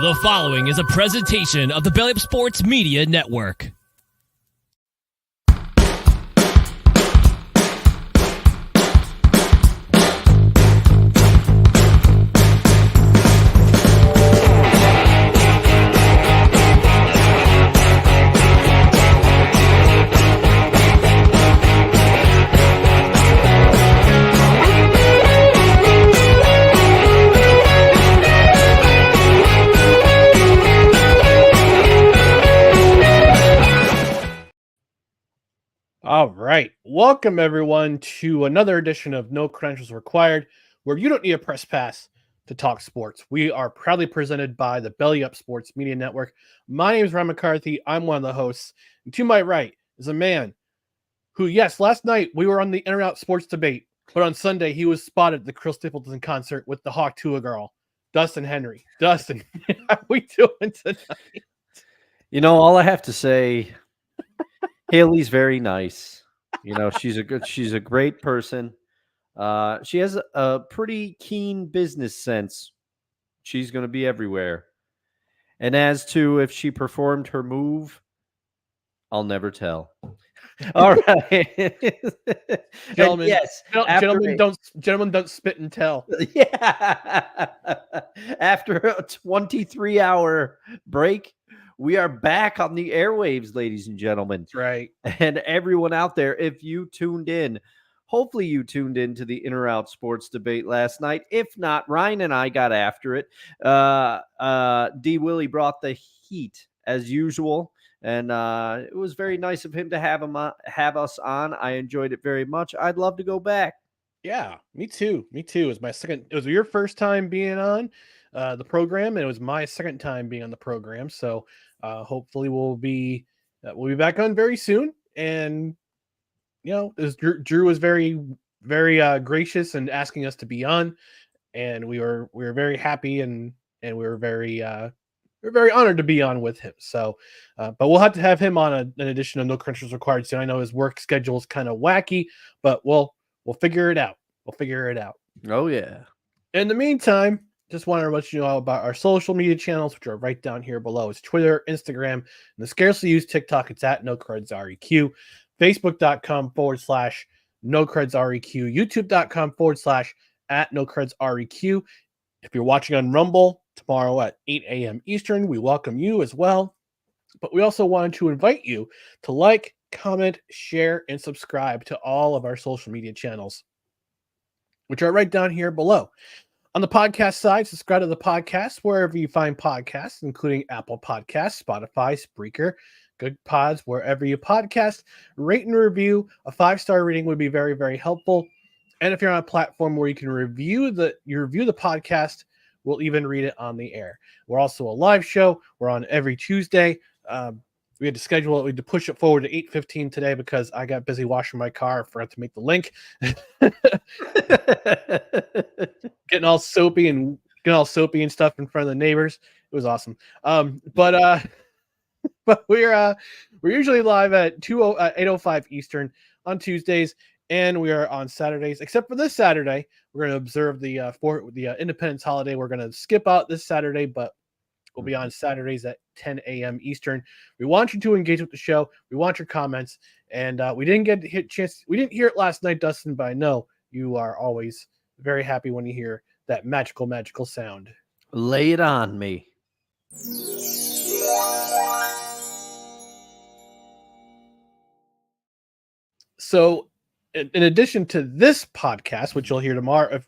The following is a presentation of the Belly Up Sports Media Network. All right. Welcome, everyone, to another edition of No Credentials Required, where you don't need a press pass to talk sports. We are proudly presented by the Belly Up Sports Media Network. My name is Ryan McCarthy. I'm one of the hosts. And to my right is a man who, yes, last night we were on the In or Out Sports Debate, but on Sunday he was spotted at the Chris Stapleton concert with the Hawk Tuah girl, Dustin Henry. Dustin, how are we doing tonight? You know, all I have to say, Haley's very nice. You know, she's a great person. She has a pretty keen business sense. She's going to be everywhere. And as to if she performed her move, I'll never tell. All right. Gentlemen, yes, gentlemen don't spit and tell. Yeah. After a 23-hour break, we are back on the airwaves, ladies and gentlemen. That's right. And everyone out there, if you tuned in, hopefully you tuned in to the In or Out Sports Debate last night. If not, Ryan and I got after it. D. Willie brought the heat as usual. And it was very nice of him to have us on. I enjoyed it very much. I'd love to go back. Yeah, me too. It was your first time being on the program, and it was my second time being on the program. So hopefully we'll be back on very soon. And you know, Drew was very gracious and asking us to be on, and we were very happy and we were very honored to be on with him. So, but we'll have to have him on an edition of No Credentials Required soon. I know his work schedule is kind of wacky, but we'll figure it out. Oh, yeah. In the meantime, just wanted to let you know about our social media channels, which are right down here below. It's Twitter, Instagram, and the scarcely used TikTok. It's at NoCredsREQ. Facebook.com/NoCredsREQ. YouTube.com/@NoCredsREQ. If you're watching on Rumble tomorrow at 8 a.m. Eastern, we welcome you as well. But we also wanted to invite you to like, comment, share, and subscribe to all of our social media channels, which are right down here below. On the podcast side, subscribe to the podcast wherever you find podcasts, including Apple Podcasts, Spotify, Spreaker, Good Pods, wherever you podcast. Rate and review. A 5-star rating would be very, very helpful. And if you're on a platform where you can review the podcast, we'll even read it on the air. We're also a live show. We're on every Tuesday. We had to schedule it. We had to push it forward to 8:15 today because I got busy washing my car. Forgot to make the link. Getting all soapy and stuff in front of the neighbors. It was awesome. But we're usually live at 8:05 Eastern on Tuesdays, and we are on Saturdays. Except for this Saturday, we're going to observe the Independence holiday. We're going to skip out this Saturday, but we'll be on Saturdays at 10 a.m. Eastern. We want you to engage with the show. We want your comments. And we didn't get a chance. We didn't hear it last night, Dustin, but I know you are always very happy when you hear that magical, magical sound. Lay it on me. So, in addition to this podcast, which you'll hear tomorrow, there's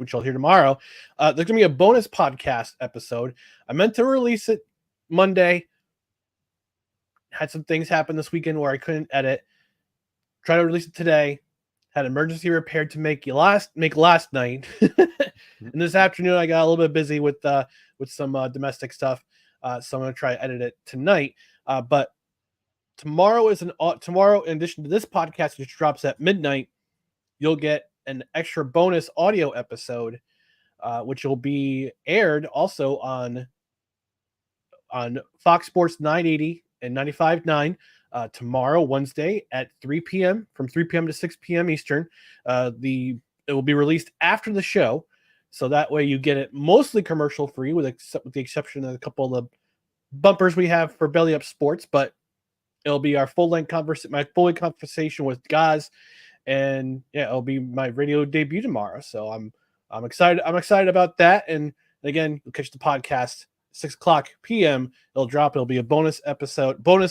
going to be a bonus podcast episode. I meant to release it Monday. Had some things happen this weekend where I couldn't edit. Try to release it today. Had emergency repaired to make last night. And this afternoon I got a little bit busy with some domestic stuff. So I'm going to try to edit it tonight. But tomorrow in addition to this podcast, which drops at midnight, you'll get an extra bonus audio episode, which will be aired also on Fox Sports 980 and 95.9 tomorrow, Wednesday at 3 p.m. from 3 p.m. to 6 p.m. Eastern. It will be released after the show. So that way you get it mostly commercial free, with the exception of a couple of bumpers we have for Belly Up Sports. But it'll be our my full conversation with Gaz, and yeah, it'll be my radio debut tomorrow. So I'm excited. I'm excited about that. And again, you'll catch the podcast 6:00 p.m. It'll drop. It'll be a bonus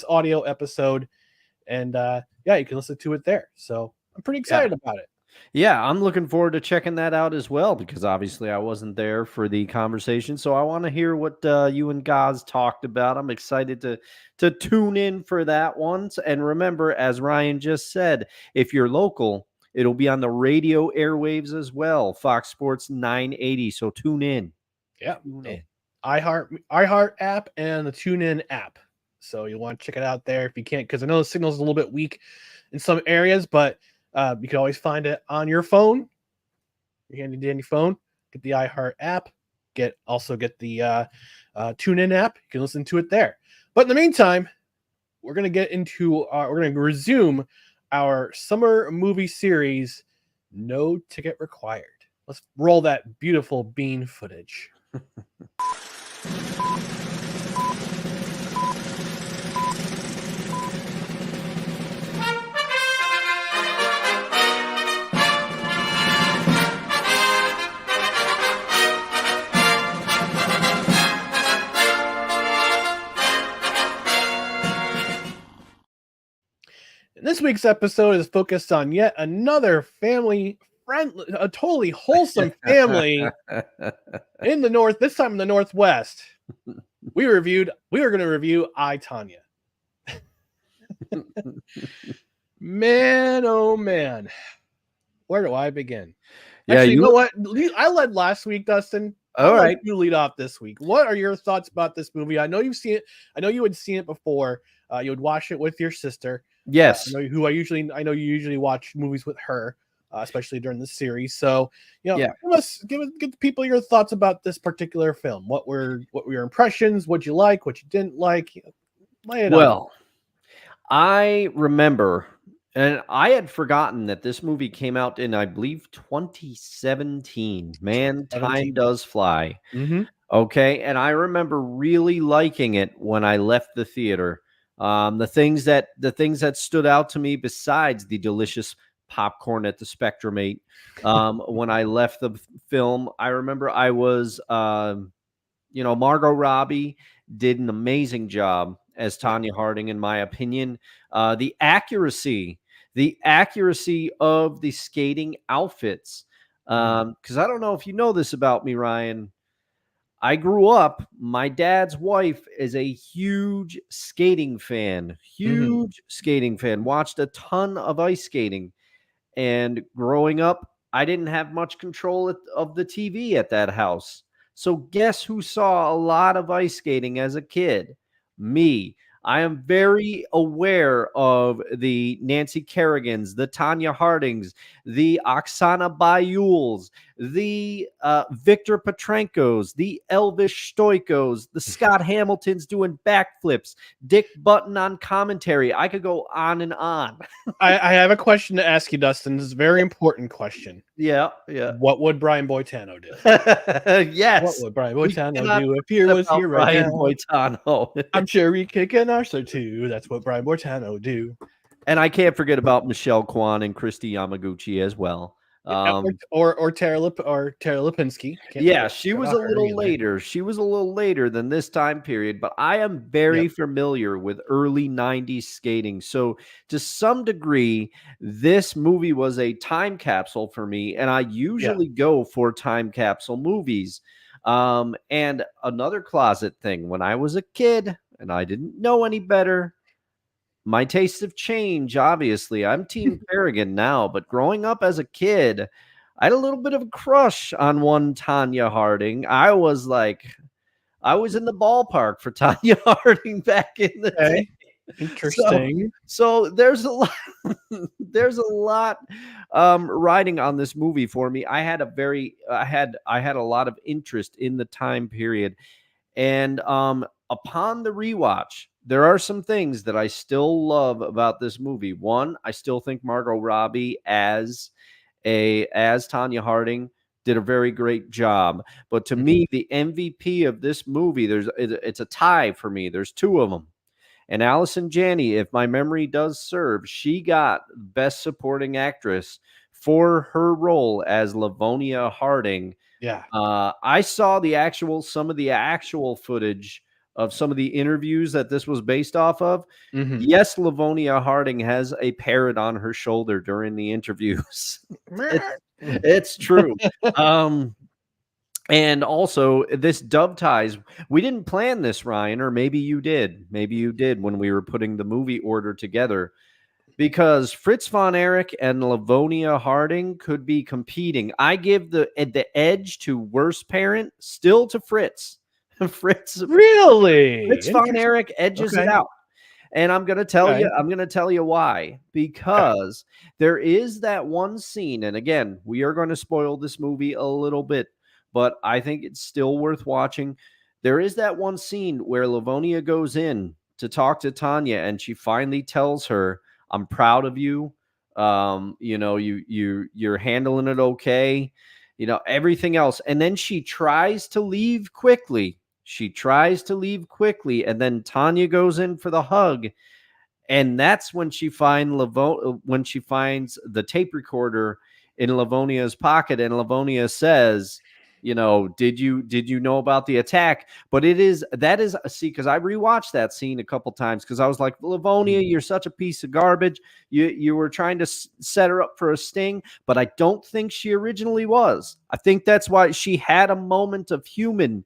audio episode, and yeah, you can listen to it there. So I'm pretty excited about it. Yeah, I'm looking forward to checking that out as well, because obviously I wasn't there for the conversation. So I want to hear what you and Gaz talked about. I'm excited to tune in for that one. And remember, as Ryan just said, if you're local, it'll be on the radio airwaves as well, Fox Sports 980. So tune in. Yeah, iHeart app and the TuneIn app. So you want to check it out there if you can't, because I know the signal's a little bit weak in some areas, but you can always find it on your phone, your handy dandy phone. Get the iHeart app. Get the TuneIn app. You can listen to it there. But in the meantime, we're gonna resume our summer movie series. No ticket required. Let's roll that beautiful bean footage. This week's episode is focused on yet another family friendly, a totally wholesome family in the North, this time in the Northwest. We were going to review I, Tonya. Man, oh man. Where do I begin? Yeah, actually, you know what? I led last week, Dustin. All right. You lead off this week. What are your thoughts about this movie? I know you've seen it. I know you had seen it before. You would watch it with your sister. Yes. I know you usually watch movies with her, especially during the series. So, give the people your thoughts about this particular film. What were your impressions? What you like? What you didn't like? Lay it on. I remember, and I had forgotten that this movie came out in, I believe, 2017. Man, time does fly. Mm-hmm. Okay, and I remember really liking it when I left the theater. The things that stood out to me, besides the delicious popcorn at the Spectrum 8, when I left the film, I remember I was, Margot Robbie did an amazing job as Tonya Harding, in my opinion. The accuracy of the skating outfits, because I don't know if you know this about me, Ryan. I grew up, my dad's wife is a huge skating fan, watched a ton of ice skating. And growing up, I didn't have much control of the TV at that house. So guess who saw a lot of ice skating as a kid? Me. I am very aware of the Nancy Kerrigans, the Tonya Hardings, the Oksana Bayuls, the Victor Petrenkos, the Elvis Stoikos, the Scott Hamiltons doing backflips, Dick Button on commentary. I could go on and on. I have a question to ask you, Dustin. This is a very important question. Yeah. What would Brian Boitano do? Yes. What would Brian Boitano do if he was here right now? Boitano. I'm sure he'd kick an arse or two. That's what Brian Boitano would do. And I can't forget about Michelle Kwan and Christy Yamaguchi as well. Or Tara Lipinski. Yeah, she was a little later. She was a little later than this time period, but I am very familiar with early 90s skating. So to some degree, this movie was a time capsule for me, and I usually go for time capsule movies. And another closet thing, when I was a kid and I didn't know any better, my tastes have changed, obviously. I'm Team Kerrigan now, but growing up as a kid, I had a little bit of a crush on one Tonya Harding. I was in the ballpark for Tonya Harding back in the day. Interesting. So there's a lot riding on this movie for me. I had a lot of interest in the time period, and upon the rewatch, there are some things that I still love about this movie. One, I still think Margot Robbie as Tonya Harding did a very great job. But to me, the MVP of this movie, it's a tie for me. There's two of them. And Allison Janney, if my memory does serve, she got Best Supporting Actress for her role as Livonia Harding. Yeah. I saw some of the actual footage of some of the interviews that this was based off of. Mhm. Yes, Livonia Harding has a parrot on her shoulder during the interviews. It's true. And also, this dove ties. We didn't plan this, Ryan, or maybe you did. Maybe you did when we were putting the movie order together, because Fritz von Erich and Livonia Harding could be competing. I give the edge to worst parent still to Fritz. Fritz von Erich edges it out. And I'm going to tell you why. Because there is that one scene, and again, we are going to spoil this movie a little bit, but I think it's still worth watching. There is that one scene where Livonia goes in to talk to Tonya, and she finally tells her, "I'm proud of you. You're handling it okay. Everything else." And then she tries to leave quickly. And then Tonya goes in for the hug. And that's when she finds the tape recorder in Livonia's pocket, and Livonia says, did you know about the attack? But because I rewatched that scene a couple times, because I was like, Livonia, you're such a piece of garbage. You were trying to set her up for a sting, but I don't think she originally was. I think that's why she had a moment of humanness.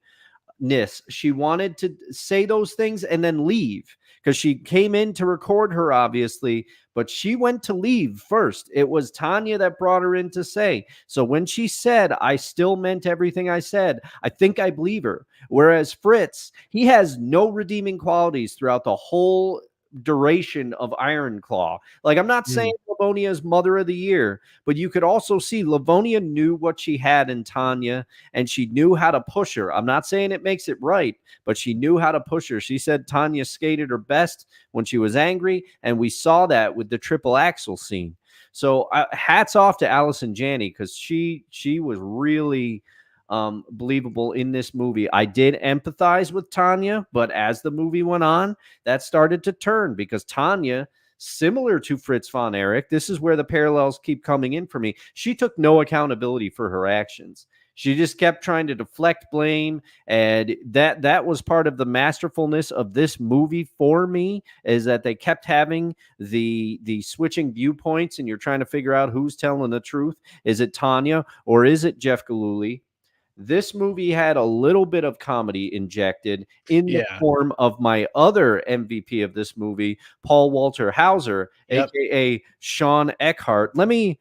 She wanted to say those things and then leave, because she came in to record her, obviously, but she went to leave first. It was Tonya that brought her in to say. So when she said, "I still meant everything I said," I think I believe her. Whereas Fritz, he has no redeeming qualities throughout the whole duration of Iron Claw. Like, I'm not saying Livonia's Mother of the Year, but you could also see Livonia knew what she had in Tonya, and she knew how to push her. I'm not saying it makes it right, but she knew how to push her. She said Tonya skated her best when she was angry, and we saw that with the triple axel scene. So hats off to Allison Janney, because she was really believable in this movie. I did empathize with Tonya, but as the movie went on, that started to turn, because Tonya, similar to Fritz von Erich, this is where the parallels keep coming in for me. She took no accountability for her actions. She just kept trying to deflect blame, and that was part of the masterfulness of this movie for me, is that they kept having the switching viewpoints, and you're trying to figure out who's telling the truth. Is it Tonya or is it Jeff Gillooly? This movie had a little bit of comedy injected in the form of my other MVP of this movie, Paul Walter Hauser, aka Sean Eckhart. Let me,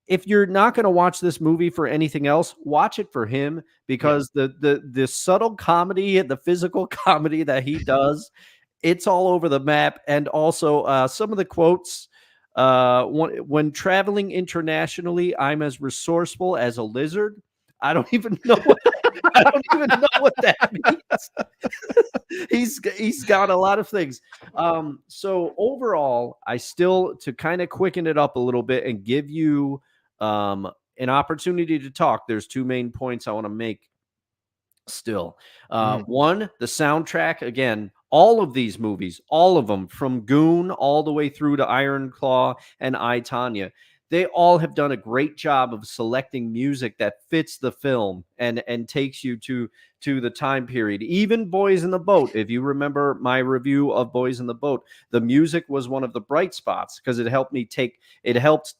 if you're not going to watch this movie for anything else, watch it for him, because the subtle comedy and the physical comedy that he does, it's all over the map. And also some of the quotes, when traveling internationally, I'm as resourceful as a lizard. I don't even know what that means. He's got a lot of things. So overall, I still, to kind of quicken it up a little bit and give you an opportunity to talk, there's two main points I want to make still. One, the soundtrack. Again, all of these movies, all of them, from Goon all the way through to Iron Claw and I, Tonya, they all have done a great job of selecting music that fits the film and takes you to the time period. Even Boys in the Boat, if you remember my review of Boys in the Boat, the music was one of the bright spots, because it helped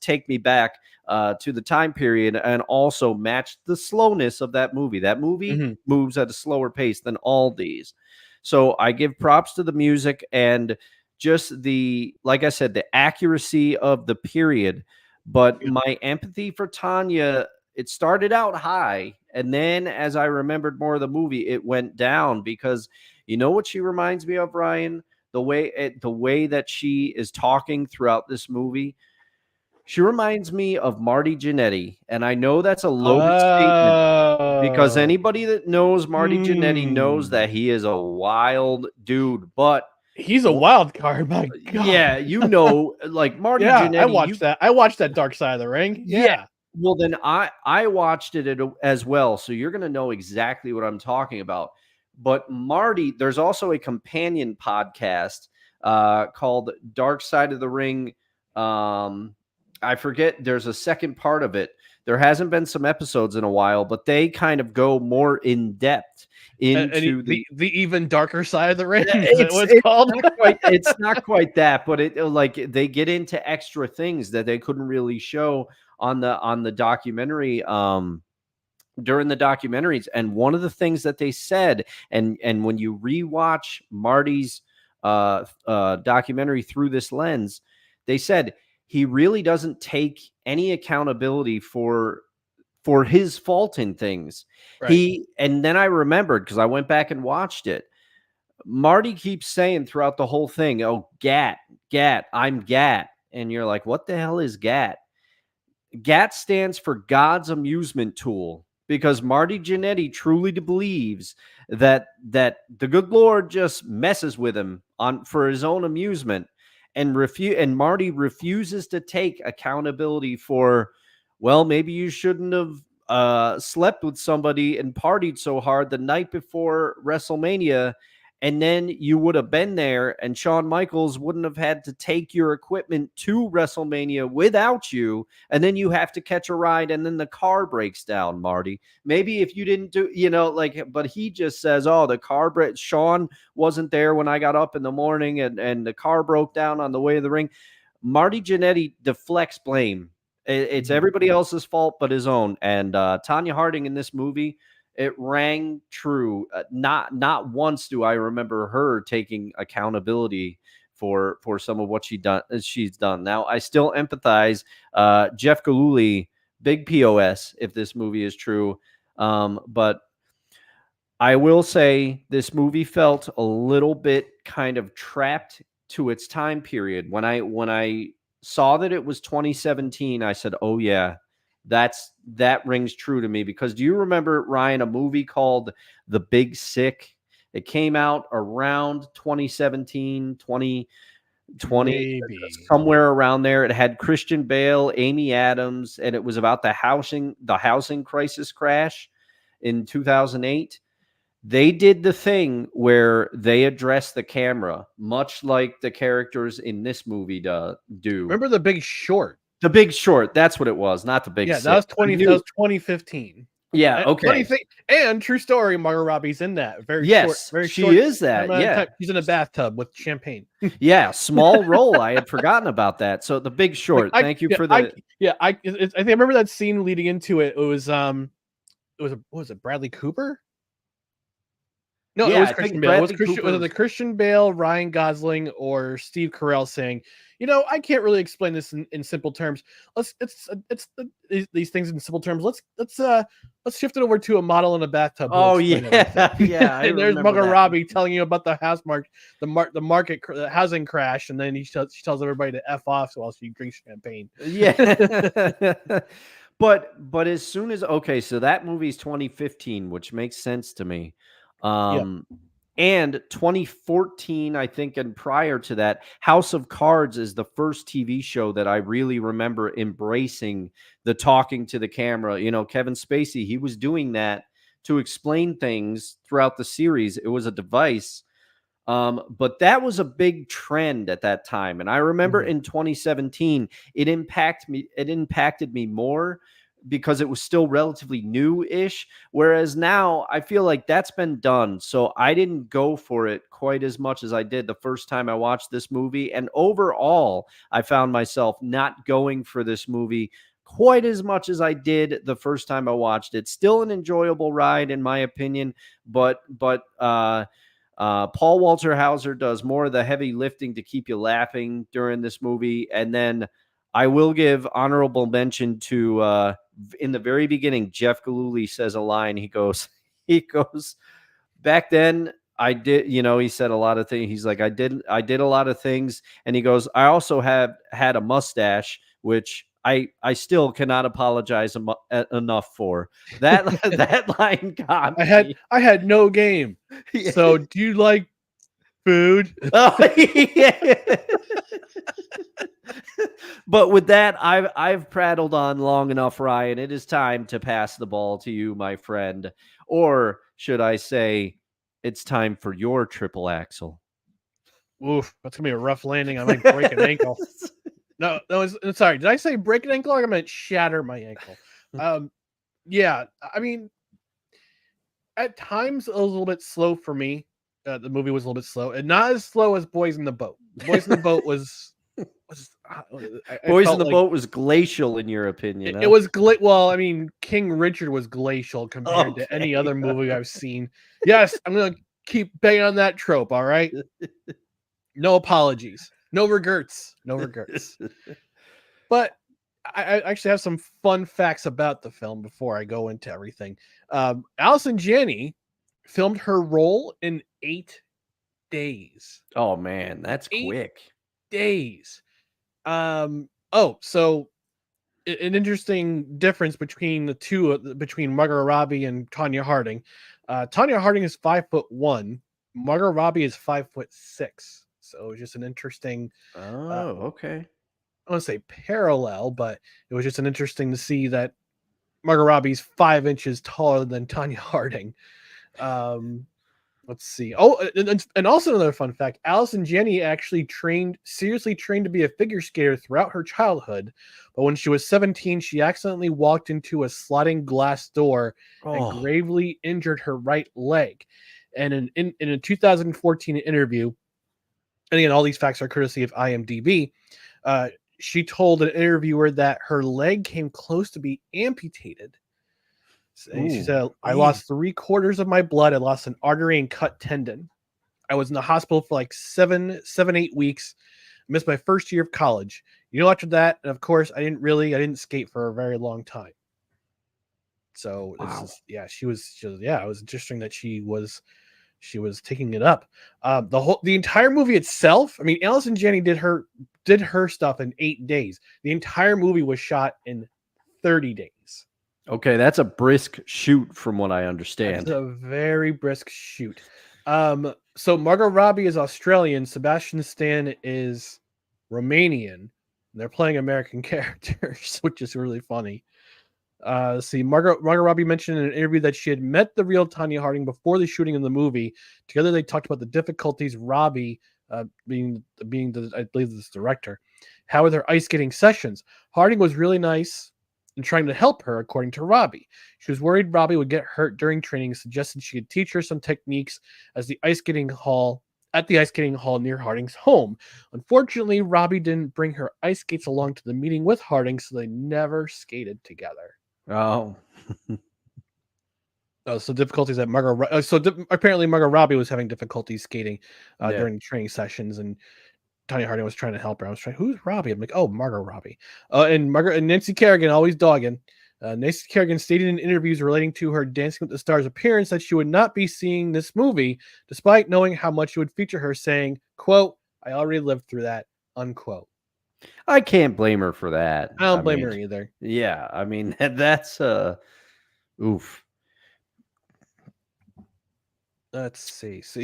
take me back to the time period, and also matched the slowness of that movie. That movie moves at a slower pace than all these. So I give props to the music, and just like I said, the accuracy of the period. But my empathy for Tonya, it started out high, and then as I remembered more of the movie, it went down, because you know what she reminds me of, Ryan? The way that she is talking throughout this movie. She reminds me of Marty Jannetty, and I know that's a loaded statement, because anybody that knows Marty Jannetty knows that he is a wild dude, but he's a wild card, my God. Yeah, like Marty Jannetty. I watched that Dark Side of the Ring. Yeah. Well, then I watched it as well, so you're gonna know exactly what I'm talking about. But Marty, there's also a companion podcast called Dark Side of the Ring. I forget. There's a second part of it. There hasn't been some episodes in a while, but they kind of go more in depth into the even darker side of the ring. Is that it's what it's called? it's not quite that, but it like they get into extra things that they couldn't really show on the documentary during the documentaries. And one of the things that they said, and when you rewatch Marty's documentary through this lens, they said he really doesn't take any accountability for his fault in things. Right. And then I remembered, because I went back and watched it. Marty keeps saying throughout the whole thing, "Oh, GAT, GAT, I'm GAT." And you're like, what the hell is GAT? GAT stands for God's Amusement Tool, because Marty Jannetty truly believes that the good Lord just messes with him for his own amusement, and Marty refuses to take accountability for, well, maybe you shouldn't have slept with somebody and partied so hard the night before WrestleMania, and then you would have been there, and Shawn Michaels wouldn't have had to take your equipment to WrestleMania without you, and then you have to catch a ride, and then the car breaks down, Marty. Maybe if you didn't do, but he just says, oh, Shawn wasn't there when I got up in the morning, and the car broke down on the way to the ring. Marty Jannetty deflects blame. It's everybody else's fault but his own. And Tonya Harding in this movie, it rang true. Not once do I remember her taking accountability for some of what she's done. Now, I still empathize. Jeff Gillooly, big POS if this movie is true. But I will say this movie felt a little bit kind of trapped to its time period. When I saw that it was 2017, I said, oh yeah, that rings true to me. Because do you remember, Ryan, a movie called The Big Sick? It came out around 2017, 2020, Maybe. somewhere around there. It had Christian Bale, Amy Adams, and it was about the housing crisis crash in 2008. They did the thing where they address the camera, much like the characters in this movie do. Remember The Big Short? The Big Short, that's what it was, not The Big Sick. That was 2015. Yeah, okay. Funny thing, and true story, Margot Robbie's in that. Very short. She is that. Yeah, she's in a bathtub with champagne. Yeah, small role. I had forgotten about that. So The Big Short. Thank you for the. I think I remember that scene leading into it. It was what was it, Bradley Cooper? No, Yeah, it was Christian Bale. Was it the Christian Bale, Ryan Gosling, or Steve Carell saying, I can't really explain this in simple terms. These things in simple terms. Let's shift it over to a model in a bathtub. Oh yeah, yeah. And there's Margot Robbie telling you about the housing crash, and then she tells everybody to F off while she drinks champagne. Yeah. But as soon as so that movie's 2015, which makes sense to me. And 2014, I think, and prior to that, House of Cards is the first TV show that I really remember embracing the talking to the camera. Kevin Spacey, he was doing that to explain things throughout the series. It was a device. But that was a big trend at that time. And I remember in 2017, it impacted me more because it was still relatively new-ish. Whereas now I feel like that's been done. So I didn't go for it quite as much as I did the first time I watched this movie. And overall, I found myself not going for this movie quite as much as I did the first time I watched it. Still an enjoyable ride, in my opinion, but Paul Walter Hauser does more of the heavy lifting to keep you laughing during this movie. And then I will give honorable mention to in the very beginning, Jeff Gillooly says a line. He goes, back then I did, he said a lot of things. He's like, I did a lot of things. And he goes, I also had a mustache, which I still cannot apologize enough for. That line got me. I had no game. So do you like food. Oh, yeah. But with that, I've prattled on long enough, Ryan. It is time to pass the ball to you, my friend. Or should I say, it's time for your triple axle. Oof, that's gonna be a rough landing. I might break an ankle. No, it's sorry. Did I say break an ankle or I meant shatter my ankle? Yeah, I mean, at times it was a little bit slow for me. The movie was a little bit slow, and not as slow as Boys in the Boat. Boys in the Boat was Boys in felt the like Boat was glacial, in your opinion. it was well. I mean, King Richard was glacial compared to Okay. any other movie I've seen. Yes, I'm gonna keep banging on that trope. All right, no apologies, no regrets, no regrets. But I actually have some fun facts about the film before I go into everything. Allison Janney filmed her role in 8 days. Oh man, that's 8 quick. days. So an interesting difference between the two, between Margot Robbie and Tonya Harding. Tonya Harding is 5'1". Margot Robbie is 5'6". So just an interesting. Okay. I want to say parallel, but it was just an interesting to see that Margot Robbie's 5 inches taller than Tonya Harding. Let's see. Oh, and also another fun fact: Allison Janney actually seriously trained to be a figure skater throughout her childhood, but when she was 17, she accidentally walked into a sliding glass door and gravely injured her right leg. And in a 2014 interview, and again, all these facts are courtesy of IMDb. She told an interviewer that her leg came close to be amputated. She said, I lost 3/4 of my blood. I lost an artery and cut tendon. I was in the hospital for like 8 weeks. Missed my first year of college. After that, and of course, I didn't skate for a very long time. So it was interesting that she was taking it up. The entire movie itself, I mean, Allison Janney did her stuff in 8 days. The entire movie was shot in 30 days. Okay, that's a brisk shoot from what I understand. It's a very brisk shoot. So Margot Robbie is Australian, Sebastian Stan is Romanian, and they're playing American characters, which is really funny. Margot Robbie mentioned in an interview that she had met the real Tonya Harding before the shooting of the movie. Together, they talked about the difficulties Robbie, being I believe this director, had with her ice skating sessions. Harding was really nice and trying to help her, according to Robbie. She was worried Robbie would get hurt during training, suggested she could teach her some techniques at the ice skating hall near Harding's home. Unfortunately, Robbie didn't bring her ice skates along to the meeting with Harding, so they never skated together. Oh. So difficulties at apparently Margot Robbie was having difficulties skating during training sessions, and Tonya Harding was trying to help her. I was trying, who's Robbie? I'm like, oh, Margot Robbie. And Nancy Kerrigan, always dogging. Nancy Kerrigan stated in interviews relating to her Dancing with the Stars appearance that she would not be seeing this movie, despite knowing how much it would feature her, saying, quote, I already lived through that, unquote. I can't blame her for that. I don't blame her either. Yeah, I mean, that's oof. Let's see. So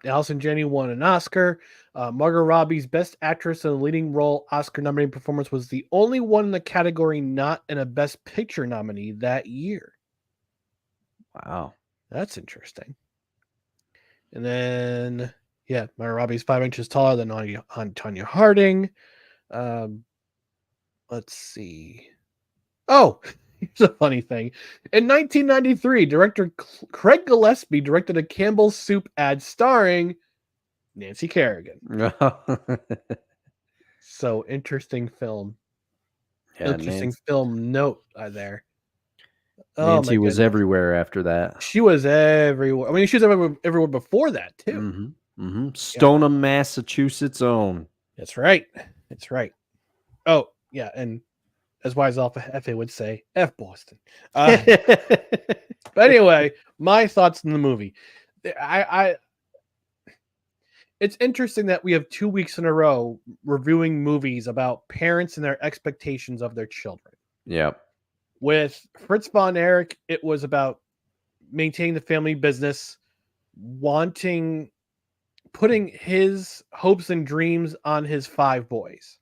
Allison Janney won an Oscar. Margot Robbie's Best Actress in a Leading Role Oscar-nominated performance was the only one in the category not in a Best Picture nominee that year. Wow, that's interesting. And then, Margot Robbie's 5 inches taller than Tonya Harding. Let's see. Oh. Here's a funny thing. In 1993, director Craig Gillespie directed a Campbell's Soup ad starring Nancy Kerrigan. So interesting film. Interesting film note there. Nancy was everywhere after that. She was everywhere. I mean, she was everywhere before that, too. Stoneham, Massachusetts own. That's right. That's right. Oh, yeah, and as Wise Alpha FA would say, F Boston. But anyway, my thoughts on the movie. It's interesting that we have 2 weeks in a row reviewing movies about parents and their expectations of their children. Yep. With Fritz von Erich, it was about maintaining the family business, wanting putting his hopes and dreams on his 5 boys.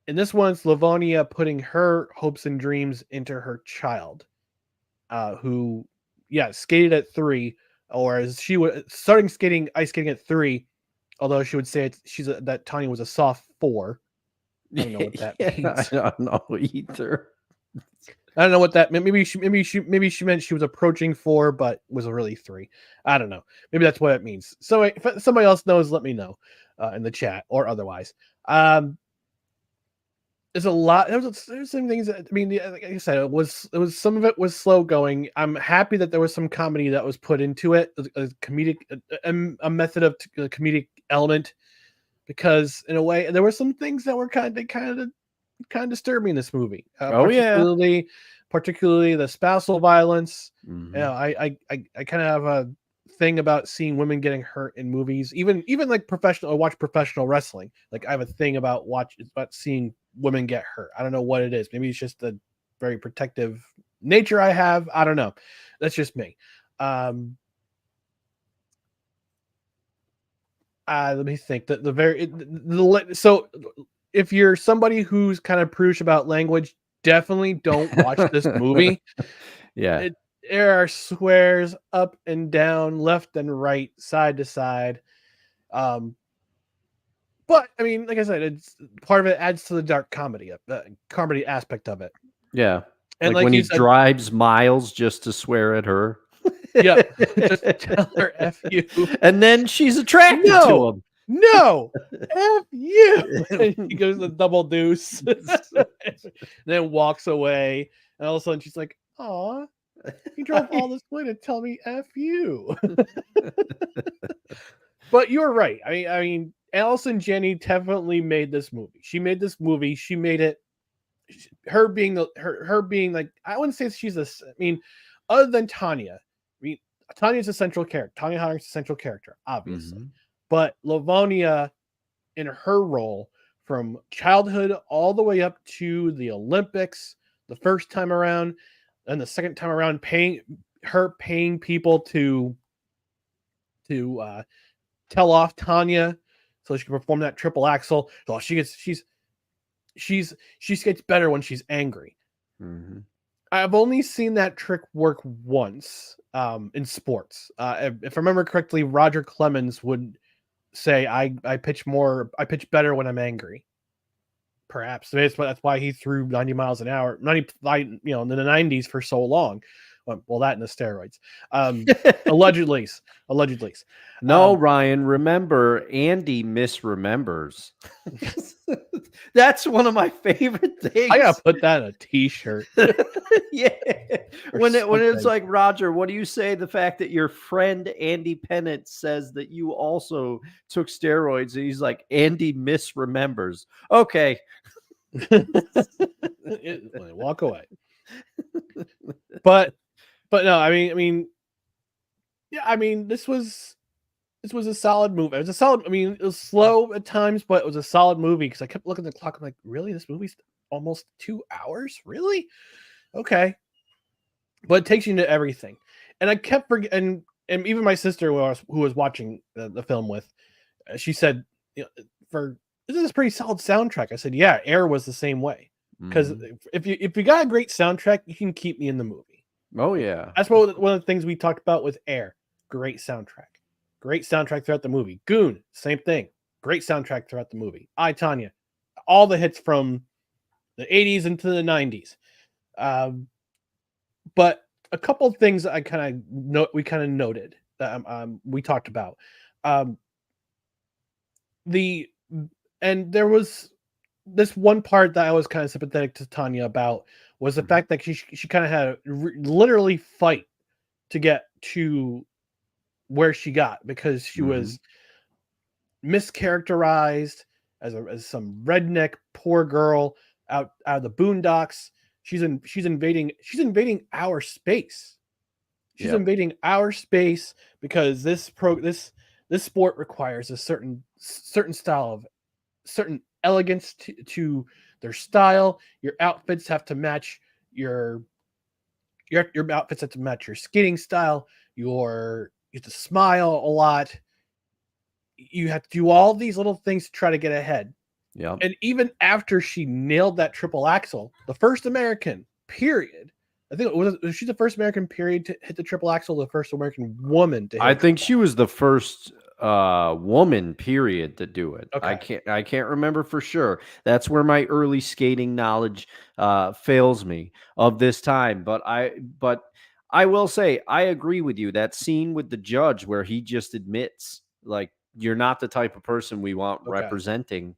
In this one, it's Livonia putting her hopes and dreams into her child, who, skated at 3, or as she was starting ice skating at 3, although she would say that Tonya was a soft 4. I don't know what that means. I don't know either. I don't know what that meant. Maybe she meant she was approaching 4, but was really 3. I don't know. Maybe that's what it means. So if somebody else knows, let me know in the chat or otherwise. There's a lot. There's some things that, I mean, like I said, it was some of it was slow going. I'm happy that there was some comedy that was put into it, a comedic, a method of comedic element, because in a way there were some things that were kind of disturbing in this movie. Particularly the spousal violence. Mhm. You know, I kind of have a thing about seeing women getting hurt in movies, even like I watch professional wrestling. Like I have a thing about seeing women get hurt. I don't know what it is. Maybe it's just the very protective nature I have. I don't know. That's just me. Let me think. So if you're somebody who's kind of prudish about language, definitely don't watch this movie. Yeah. There are swears up and down, left and right, side to side. But I mean, like I said, it's part of it adds to the dark comedy aspect of it. Yeah. And like when he you said, drives miles just to swear at her. Yeah, just tell her F you. And then she's attracted to him. No, F you. And he goes the double deuce. Then walks away. And all of a sudden she's like, aw, he drove all this way to tell me F you. But you're right. I mean, Allison Janney definitely made this movie. She made this movie. She made it. Her being like, I wouldn't say she's other than Tonya. I mean, Tanya's a central character. Tonya Harding's a central character, obviously. Mhm. But Livonia, in her role, from childhood all the way up to the Olympics, the first time around, and the second time around, paying people to tell off Tonya so she can perform that triple axel. So she gets better when she's angry. Mhm. I've only seen that trick work once in sports. If I remember correctly, Roger Clemens would say, I pitch better when I'm angry. Perhaps that's why he threw 90 miles an hour, in the 90s for so long. Well, that and the steroids. Allegedly. No, Ryan, remember, Andy misremembers. That's one of my favorite things. I gotta put that in a t-shirt. Yeah. When it's something. like, Roger, what do you say the fact that your friend Andy Pennant says that you also took steroids? And he's like, Andy misremembers. Okay. Walk away. But no, I mean, this was a solid movie. It was a solid. I mean, it was slow at times, but it was a solid movie because I kept looking at the clock. I'm like, really? This movie's almost 2 hours? Really? Okay. But it takes you into everything, and I kept forgetting. And even my sister, who was watching the film with, she said, "This is a pretty solid soundtrack." I said, "Yeah, Air was the same way." Because if you got a great soundtrack, you can keep me in the movie. Oh yeah, that's one of the things we talked about with Air. Great soundtrack throughout the movie. Goon, same thing. Great soundtrack throughout the movie. I, Tonya, all the hits from the 80s into the 90s. But a couple of things we kind of noted that we talked about. And there was this one part that I was kind of sympathetic to Tonya about was the fact that she kind of had to literally fight to get to where she got, because she was mischaracterized as some redneck poor girl out of the boondocks. She's invading our space. She's invading our space because this sport requires a certain style of certain elegance to their style. Your outfits have to match your outfits have to match your skating style. Your You have to smile a lot. You have to do all these little things to try to get ahead. Yeah. And even after she nailed that triple axel, the first American, period. I think was she the first American, period, to hit the triple axel, the first American woman to hit I a think triple she was the first woman, period, to do it. Okay. I can't remember for sure. That's where my early skating knowledge fails me of this time. But I will say I agree with you. That scene with the judge where he just admits, like, you're not the type of person we want Okay. representing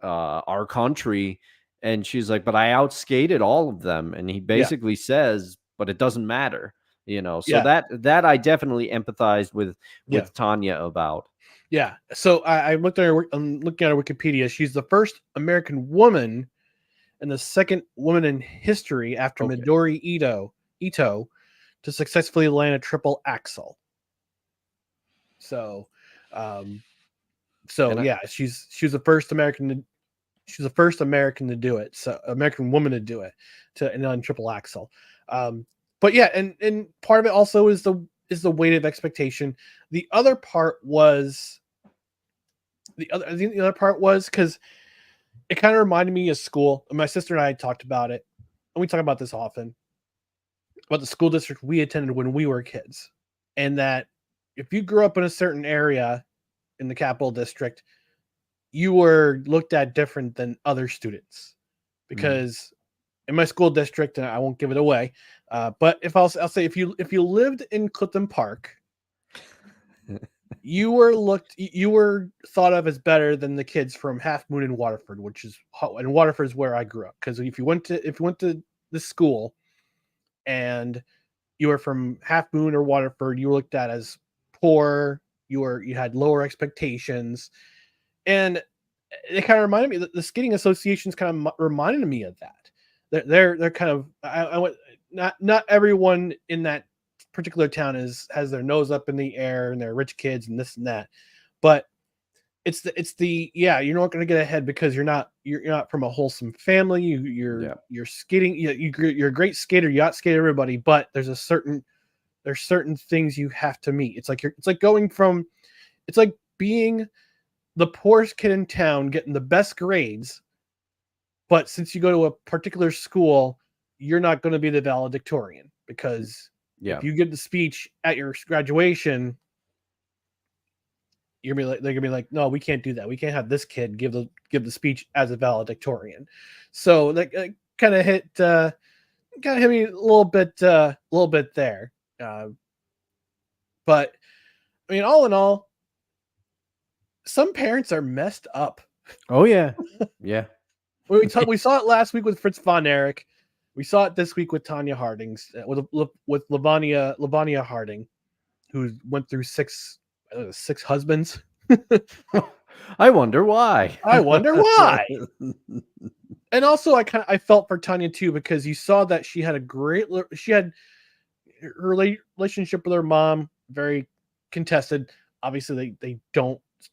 our country. And she's like, but I outskated all of them. And he Yeah. basically says, but it doesn't matter, you know. So Yeah. that I definitely empathized Yeah. with Tonya about. Yeah. So I looked at her. I'm looking at her Wikipedia. She's the first American woman and the second woman in history after Okay. Midori Ito to successfully land a triple axel. So, And yeah, she was the first American. She's the first American to do it. So American woman to do it and on triple axel. But yeah, and part of it also is the weight of expectation. The other part was I think the other part was because it kind of reminded me of school. My sister and I talked about it, and we talk about this often about the school district we attended when we were kids, and that if you grew up in a certain area in the capital district, you were looked at different than other students because in my school district, and I won't give it away, but I'll say if you lived in Clifton Park, you were thought of as better than the kids from Half Moon and Waterford, and Waterford is where I grew up. Because if you went to this school and you were from Half Moon or Waterford, you were looked at as poor. You had lower expectations, and it kind of reminded me that the skating associations kind of reminded me of that. They're kind of I went not everyone in that particular town has their nose up in the air and they're rich kids and this and that, but it's the yeah, you're not going to get ahead because you're not from a wholesome family. You're skating. You're a great skater. You outskate everybody, but there's certain things you have to meet. It's like being the poorest kid in town getting the best grades, but since you go to a particular school, you're not going to be the valedictorian because if you give the speech at your graduation, they're gonna be like, no, we can't do that. We can't have this kid give the speech as a valedictorian. So that kind of hit me a little bit there. But I mean, all in all, some parents are messed up. Oh yeah. Yeah. We saw it last week with Fritz von Erich. We saw it this week with Tonya Harding's with Lavania Harding, who went through six husbands. I wonder why. I wonder why. And also, I felt for Tonya too, because you saw that she had her relationship with her mom very contested. Obviously, they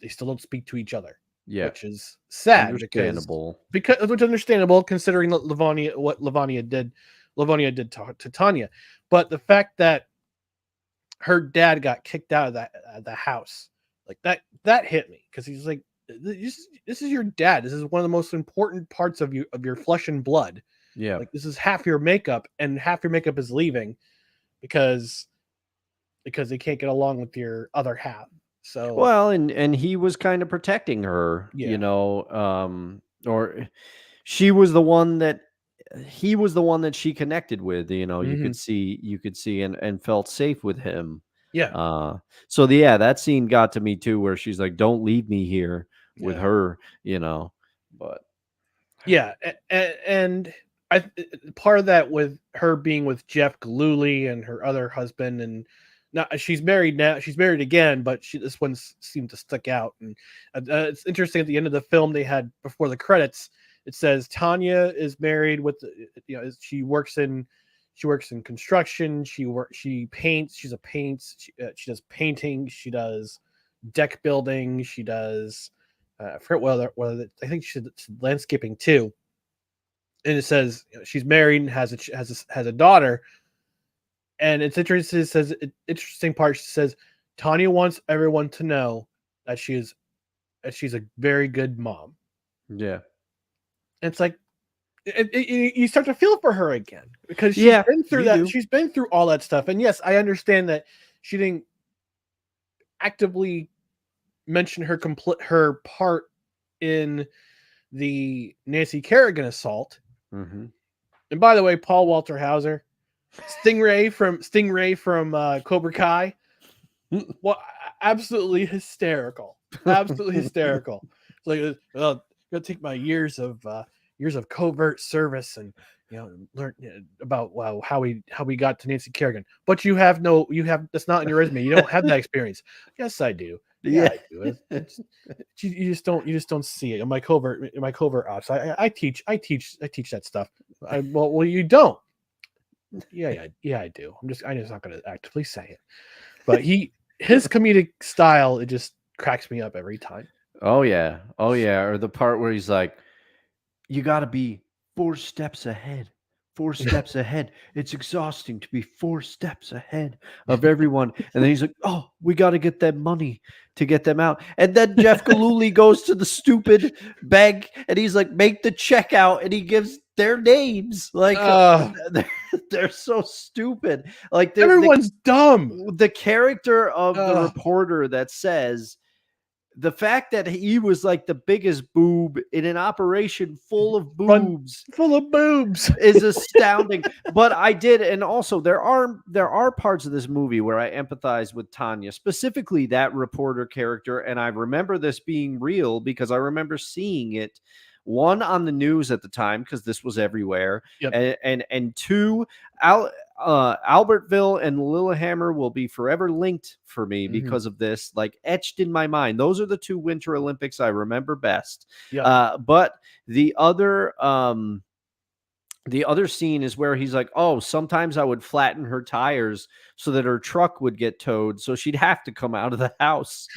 still don't speak to each other. Yeah, which is sad understandable. because which is understandable considering what Lavania did to Tonya. But the fact that her dad got kicked out of the house, like that hit me, because he's like, this is your dad. This is one of the most important parts of your flesh and blood. Yeah, like this is half your makeup, and half your makeup is leaving because they can't get along with your other half. So well, and he was kind of protecting her, Yeah. you know, or she was the one that he was the one that she connected with, you know. You could see and felt safe with him. Yeah. So that scene got to me too, where she's like, don't leave me here with Yeah. her, you know. But Yeah, and I part of that with her being with Jeff Galooly and her other husband, and now she's married now. She's married again, but this one seemed to stick out. And it's interesting. At the end of the film, they had before the credits, it says Tonya is married with she works in construction. She paints. She does painting. She does deck building. She does. I forget whether I think she's landscaping too. And it says she's married and has a daughter. And it's interesting. It says interesting part. She says Tonya wants everyone to know that she's a very good mom. Yeah. And it's like you start to feel for her again because she's Yeah, been through you that. do. She's been through all that stuff. And yes, I understand that she didn't actively mention her part in the Nancy Kerrigan assault. Mm-hmm. And by the way, Paul Walter Hauser, Stingray from Cobra Kai, well, absolutely hysterical, absolutely hysterical. It's like, well, gonna take my years of covert service and learn about how we got to Nancy Kerrigan. But you have that's not in your resume. You don't have that experience. Yes, I do. Yeah, I do. You just don't see it in my covert ops. I teach that stuff. Well, you don't. Yeah, I do. I'm just not going to actively say it. But his comedic style, it just cracks me up every time. Oh yeah. Or the part where he's like, "You got to be 4 steps ahead. 4 steps ahead. It's exhausting to be 4 steps ahead of everyone." And then he's like, "Oh, we got to get that money to get them out." And then Jeff Galooly goes to the stupid bank and he's like, "Make the check out," and he gives their names. Like they're so stupid. Like everyone's dumb. The character of the reporter that says, the fact that he was like the biggest boob in an operation full of boobs is astounding. But I did, and also there are parts of this movie where I empathize with Tonya, specifically that reporter character, and I remember this being real because I remember seeing it, one, on the news at the time because this was everywhere, and two, Albertville and Lillehammer will be forever linked for me because of this, like etched in my mind. Those are the 2 Winter Olympics I remember best. But the other scene is where he's like, "Oh, sometimes I would flatten her tires so that her truck would get towed, so she'd have to come out of the house,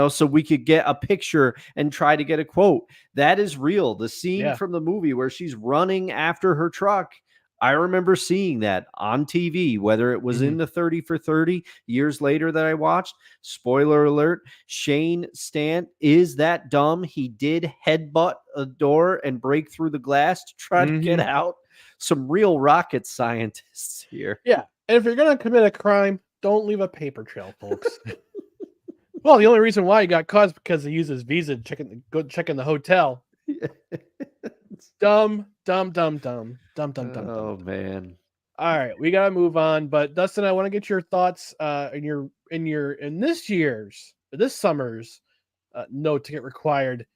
so we could get a picture and try to get a quote." That is real. The scene from the movie where she's running after her truck, I remember seeing that on TV, whether it was in the 30 for 30 years later that I watched. Spoiler alert, Shane Stant is that dumb. He did headbutt a door and break through the glass to try to get out. Some real rocket scientists here. Yeah. And if you're going to commit a crime, don't leave a paper trail, folks. Well, the only reason why he got caught is because he used his visa to go check in the hotel. Dumb. Oh man. All right, we gotta move on. But Dustin, I want to get your thoughts in this summer's No Ticket Required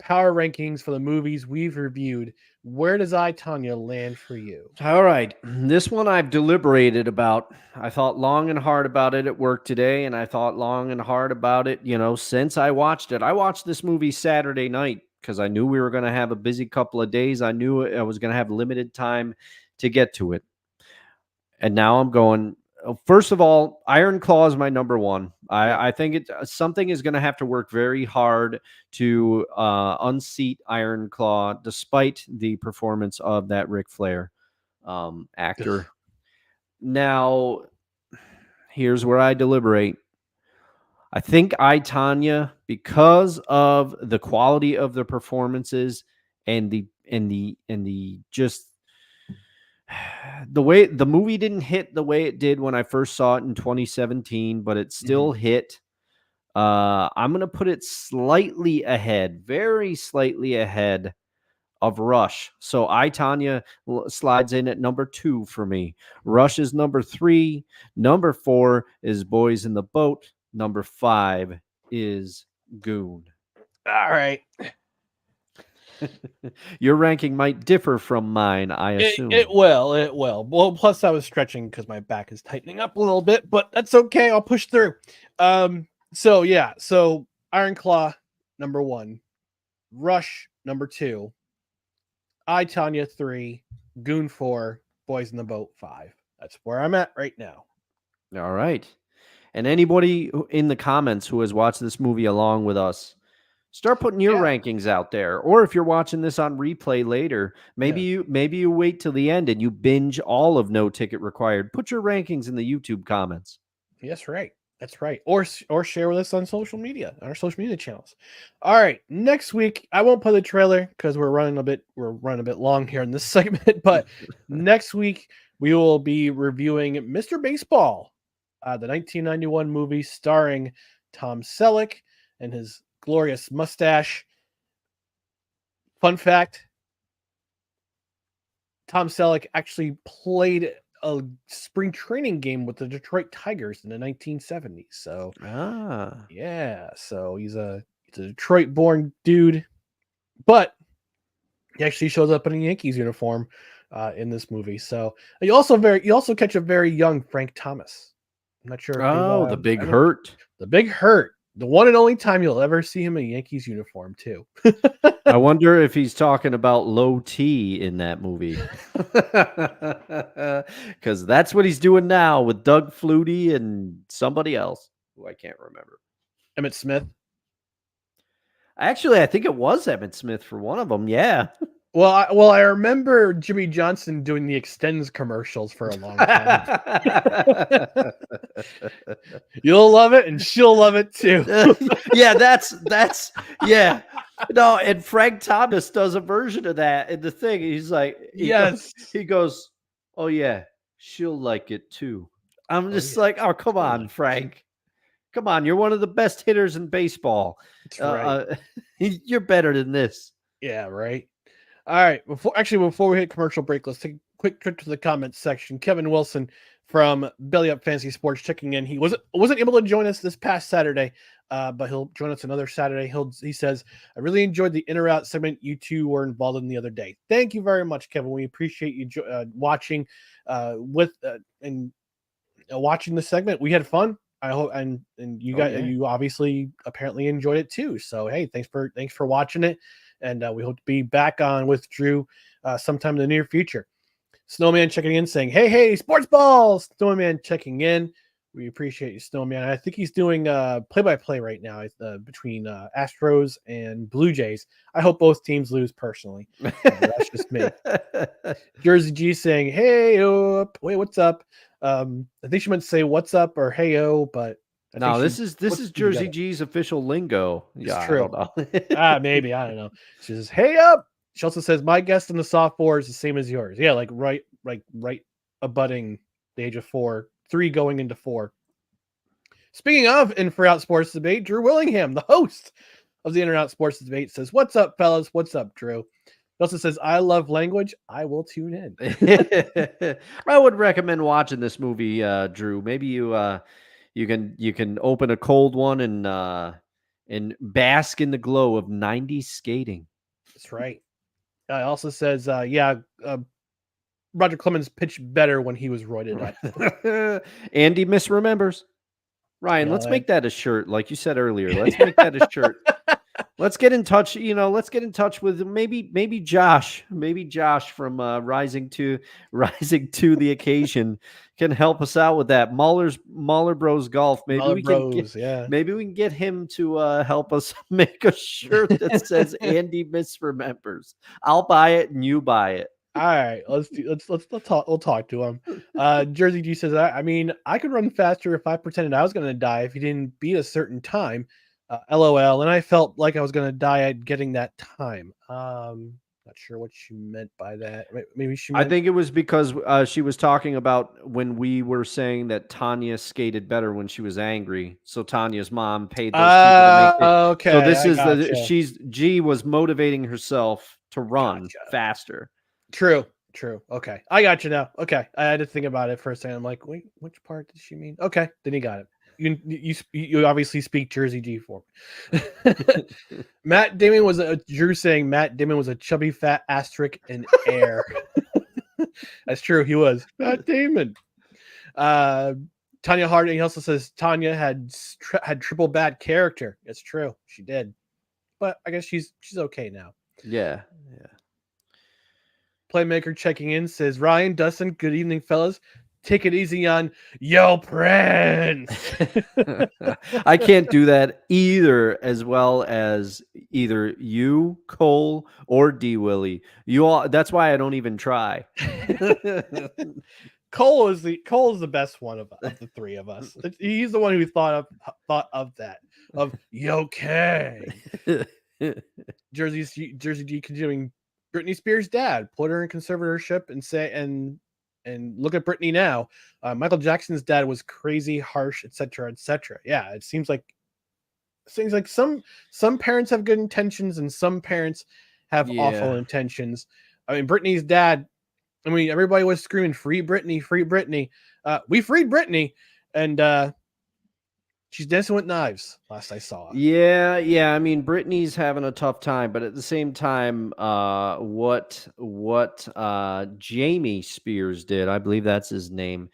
power rankings for the movies we've reviewed. Where does I, Tonya, land for you? All right, this one I've deliberated about. I thought long and hard about it at work today, and I thought long and hard about it, since I watched it. I watched this movie Saturday night because I knew we were going to have a busy couple of days. I knew I was going to have limited time to get to it. And now I'm going, first of all, Iron Claw is my number one. I think something is going to have to work very hard to unseat Iron Claw, despite the performance of that Ric Flair actor. Now, here's where I deliberate. I think I, Tonya, because of the quality of the performances and the just the way the movie didn't hit the way it did when I first saw it in 2017, but it still hit. I'm going to put it slightly ahead, very slightly ahead of Rush. So I, Tonya, slides in at number 2 for me. Rush is number 3. Number 4 is Boys in the Boat. Number 5 is Goon. All right. Your ranking might differ from mine, I assume. It will. Well, plus I was stretching because my back is tightening up a little bit, but that's okay. I'll push through. So Iron Claw, number 1. Rush, number 2. I, Tonya, 3. Goon, 4. Boys in the Boat, 5. That's where I'm at right now. All right. And anybody in the comments who has watched this movie along with us, start putting your rankings out there. Or if you're watching this on replay later, maybe you wait till the end and you binge all of No Ticket Required. Put your rankings in the YouTube comments. Yes, right. That's right. Or share with us on social media, on our social media channels. All right. Next week, I won't play the trailer because we're running a bit long here in this segment. But next week we will be reviewing Mr. Baseball, the 1991 movie starring Tom Selleck and his glorious mustache. Fun fact: Tom Selleck actually played a spring training game with the Detroit Tigers in the 1970s. So, yeah, so he's a Detroit-born dude, but he actually shows up in a Yankees uniform in this movie. So you also catch a very young Frank Thomas. I'm not sure. If the Big Hurt. The Big Hurt. The one and only time you'll ever see him in a Yankees uniform, too. I wonder if he's talking about low T in that movie. Because that's what he's doing now with Doug Flutie and somebody else who I can't remember. Emmett Smith. Actually, I think it was Emmett Smith for one of them. Yeah. Well, I remember Jimmy Johnson doing the Extends commercials for a long time. You'll love it, and she'll love it too. Yeah, that's yeah. No, and Frank Thomas does a version of that in the thing. He's like, he goes, "Oh yeah, she'll like it too." I'm just like, "Oh, come on, Frank. Come on, you're one of the best hitters in baseball. That's right. You're better than this." Yeah, right. All right. Before we hit commercial break, let's take a quick trip to the comments section. Kevin Wilson from Belly Up Fantasy Sports checking in. He wasn't able to join us this past Saturday, but he'll join us another Saturday. He says, "I really enjoyed the in or out segment you two were involved in the other day." Thank you very much, Kevin. We appreciate you watching and watching the segment. We had fun. I hope and you you obviously apparently enjoyed it too. So hey, thanks for watching it. And we hope to be back on with Drew sometime in the near future. Snowman checking in saying, hey, sports balls. Snowman checking in. We appreciate you, Snowman. I think he's doing play-by-play right now between Astros and Blue Jays. I hope both teams lose personally. That's just me. Jersey G saying, hey, wait, what's up? I think she meant to say what's up or hey, but no, this is Jersey G's official lingo. Yeah, true. I don't know. Maybe, I don't know. She says, "Hey up." She also says, "My guess in the sophomore is the same as yours." Yeah, like right abutting the age of 4, 3 going into 4. Speaking of In For Out Sports Debate, Drew Willingham, the host of the In or Out Sports Debate, says, "What's up, fellas? What's up, Drew?" He also says, "I love language. I will tune in." I would recommend watching this movie, Drew. Maybe you can open a cold one and bask in the glow of 90s skating. That's right. It also says, Roger Clemens pitched better when he was roided up. Andy misremembers. Ryan, let's make that a shirt, like you said earlier. Let's make that a shirt. Let's get in touch. Let's get in touch with maybe Josh. Maybe Josh from Rising to the Occasion can help us out with that. Mahler Bros Golf. Maybe we can get him to help us make a shirt that says Andy misremembers. I'll buy it and you buy it. All right, let's talk. We'll talk to him. Jersey G says, I mean, I could run faster if I pretended I was going to die if he didn't beat a certain time. LOL, and I felt like I was going to die at getting that time. Not sure what she meant by that. Maybe she meant... I think it was because she was talking about when we were saying that Tonya skated better when she was angry. So Tanya's mom paid those people to make it. Okay. So this is G was motivating herself to run faster. True. Okay. I got you now. Okay. I had to think about it for a second. I'm like, wait, which part did she mean? Okay. Then you got it. You obviously speak Jersey G for me. Matt Damon was Drew saying Matt Damon was a chubby fat asterisk in air. That's true. He was Matt Damon. Tonya Harding also says Tonya had triple bad character. It's true. She did. But I guess she's okay now. Yeah. Playmaker checking in says Ryan, Dustin, good evening, fellas. Take it easy on Yo Prince. I can't do that either as well as either you, Cole, or D Willie. You all. That's why I don't even try. Cole is the best one of the three of us. He's the one who thought of that. Of okay. Jersey D continuing Britney Spears' dad put her in conservatorship and look at Britney now. Michael Jackson's dad was crazy, harsh, etc., etc. Yeah, it seems like some parents have good intentions and some parents have awful intentions. I mean, Britney's dad. I mean, everybody was screaming, "Free Britney, free Britney." We freed Britney, and she's dancing with knives. Last I saw. Yeah. I mean, Britney's having a tough time, but at the same time, what Jamie Spears did, I believe that's his name.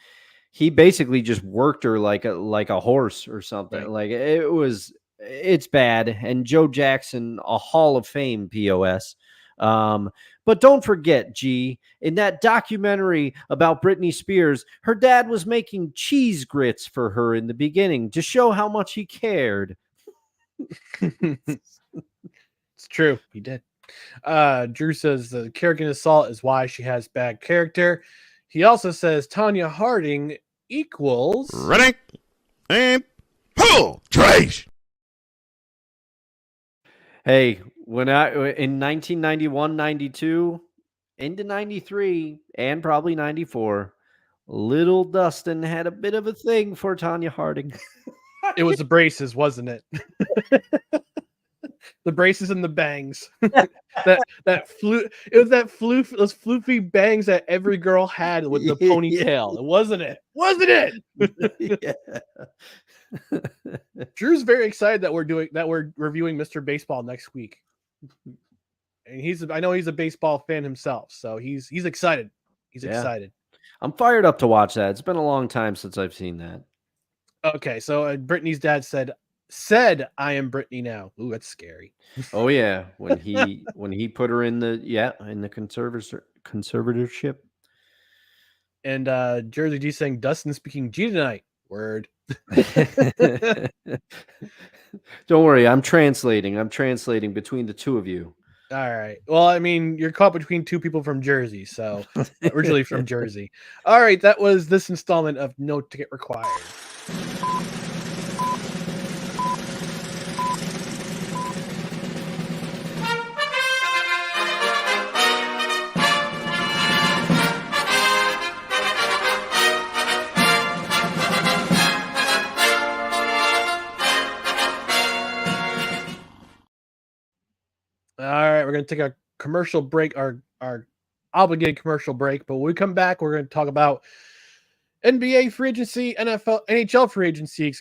He basically just worked her like a horse or something. Right. Like it's bad. And Joe Jackson, a Hall of Fame POS. But don't forget, G, in that documentary about Britney Spears, her dad was making cheese grits for her in the beginning to show how much he cared. It's true. He did. Drew says the Kerrigan assault is why she has bad character. He also says Tonya Harding equals Ready? And pull! Trash! Hey, when in 1991, 92, into 93, and probably 94, little Dustin had a bit of a thing for Tonya Harding. It was the braces, wasn't it? The braces and the bangs. that flu. It was those floofy bangs that every girl had with the ponytail. Wasn't it? Wasn't it? Drew's very excited that we're reviewing Mr. Baseball next week. And I know he's a baseball fan himself, so he's excited. He's excited. I'm fired up to watch that. It's been a long time since I've seen that. Okay, so Brittany's dad said I am Brittany now. Ooh, that's scary. Oh yeah, when he put her in the conservatorship. And Jersey G saying Dustin speaking G tonight. Word. Don't worry, I'm translating between the two of you. All right. Well, I mean, you're caught between two people from Jersey, so originally from Jersey. All right, that was this installment of No Ticket Required. All right, we're going to take a commercial break, our obligated commercial break. But when we come back, we're going to talk about NBA free agency, NHL free agency,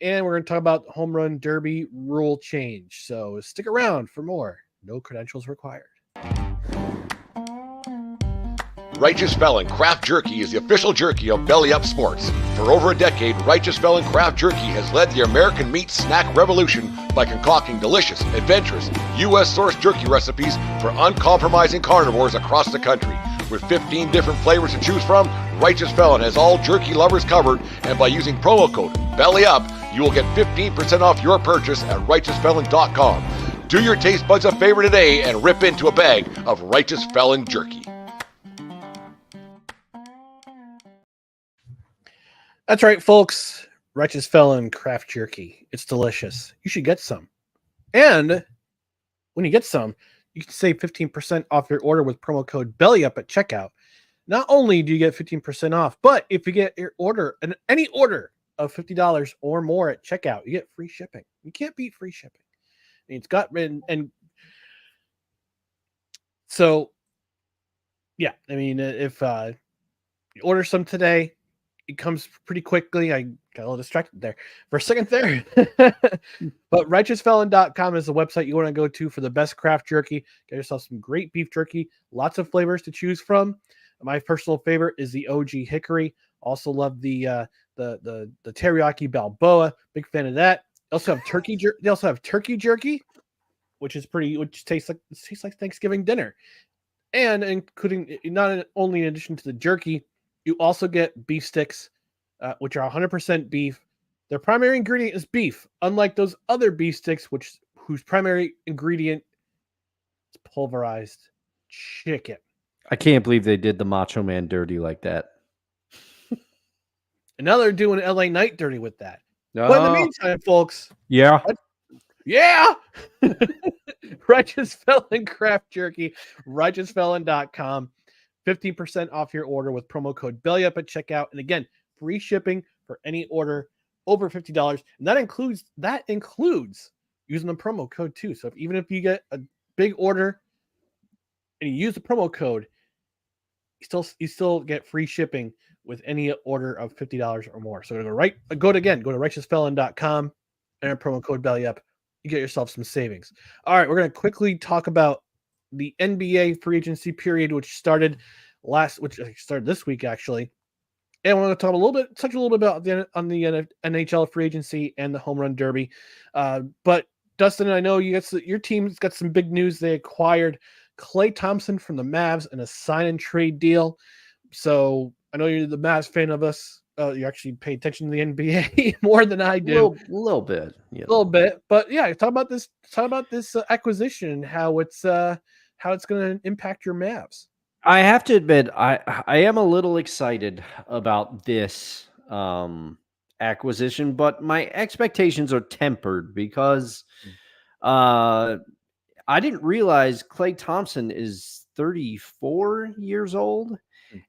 and we're going to talk about home run derby rule change. So stick around for more. No credentials required. Righteous Felon Craft Jerky is the official jerky of Belly Up Sports. For over a decade, Righteous Felon Craft Jerky has led the American meat snack revolution by concocting delicious, adventurous, U.S.-sourced jerky recipes for uncompromising carnivores across the country. With 15 different flavors to choose from, Righteous Felon has all jerky lovers covered, and by using promo code BELLYUP, you will get 15% off your purchase at RighteousFelon.com. Do your taste buds a favor today and rip into a bag of Righteous Felon jerky. That's right, folks. Righteous Felon Craft Jerky. It's delicious. You should get some. And when you get some, you can save 15% off your order with promo code BELLYUP at checkout. Not only do you get 15% off, but if you get your order, any order of $50 or more at checkout, you get free shipping. You can't beat free shipping. I mean, it's got and so yeah. I mean, if you order some today, it comes pretty quickly. I got a little distracted there for a second there. But righteousfelon.com is the website you want to go to for the best craft jerky. Get yourself some great beef jerky. Lots of flavors to choose from. My personal favorite is the OG Hickory. Also love the teriyaki Balboa. Big fan of that. They also have turkey jerky. They also have turkey jerky, which tastes like Thanksgiving dinner. And including not only in addition to the jerky, you also get beef sticks, which are 100% beef. Their primary ingredient is beef, unlike those other beef sticks, whose primary ingredient is pulverized chicken. I can't believe they did the Macho Man dirty like that. And now they're doing LA Knight dirty with that. But in the meantime, folks, yeah. yeah, Righteous Felon Craft Jerky, righteousfelon.com, 15% off your order with promo code BELLYUP at checkout. And again, free shipping for any order over $50. And that includes using the promo code too. So even if you get a big order and you use the promo code, you still get free shipping with any order of $50 or more. So go to righteousfelon.com and our promo code BELLYUP. You get yourself some savings. All right, we're going to quickly talk about the NBA free agency period, which started this week actually. And we're going to touch a little bit about on the NHL free agency and the home run derby. But Dustin, I know your team's got some big news. They acquired Klay Thompson from the Mavs in a sign and trade deal. So I know you're the Mavs fan of us. You actually pay attention to the NBA more than I do. A little bit. A little bit. But yeah, talk about this acquisition and how it's going to impact your Mavs. I have to admit, I am a little excited about this acquisition, but my expectations are tempered because I didn't realize Klay Thompson is 34 years old,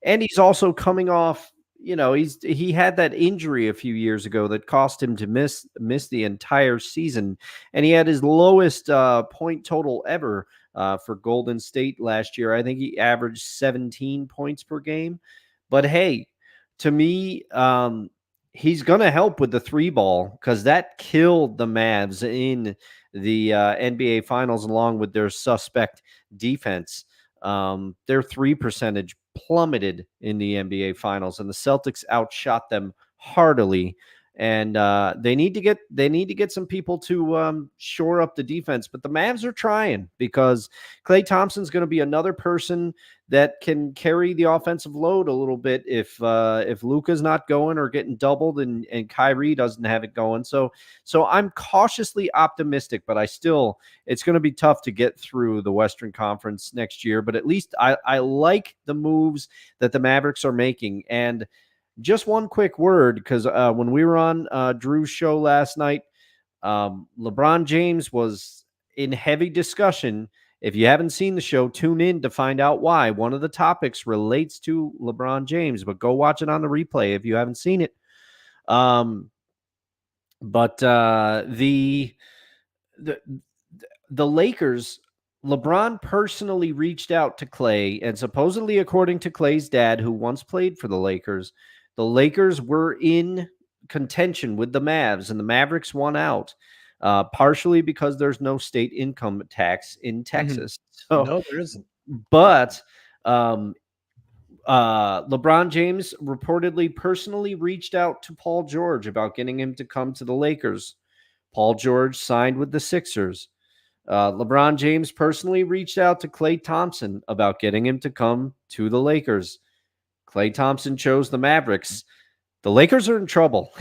and he's also coming off. He had that injury a few years ago that cost him to miss the entire season, and he had his lowest point total ever for Golden State last year. I think he averaged 17 points per game. But hey, to me, he's going to help with the three ball because that killed the Mavs in the NBA Finals along with their suspect defense. Their three percentage plummeted in the NBA Finals, and the Celtics outshot them heartily. And they need to get some people to shore up the defense. But the Mavs are trying because Klay Thompson's going to be another person that can carry the offensive load a little bit if Luka's not going or getting doubled and Kyrie doesn't have it going. So I'm cautiously optimistic, but it's going to be tough to get through the Western Conference next year. But at least I like the moves that the Mavericks are making. And just one quick word, because when we were on Drew's show last night, LeBron James was in heavy discussion. If you haven't seen the show, tune in to find out why. One of the topics relates to LeBron James, but go watch it on the replay if you haven't seen it. But the Lakers, LeBron personally reached out to Klay, and supposedly, according to Klay's dad, who once played for the Lakers were in contention with the Mavs, and the Mavericks won out, partially because there's no state income tax in Texas. So, no, there isn't. But LeBron James reportedly personally reached out to Paul George about getting him to come to the Lakers. Paul George signed with the Sixers. LeBron James personally reached out to Klay Thompson about getting him to come to the Lakers. Klay Thompson chose the Mavericks. The Lakers are in trouble.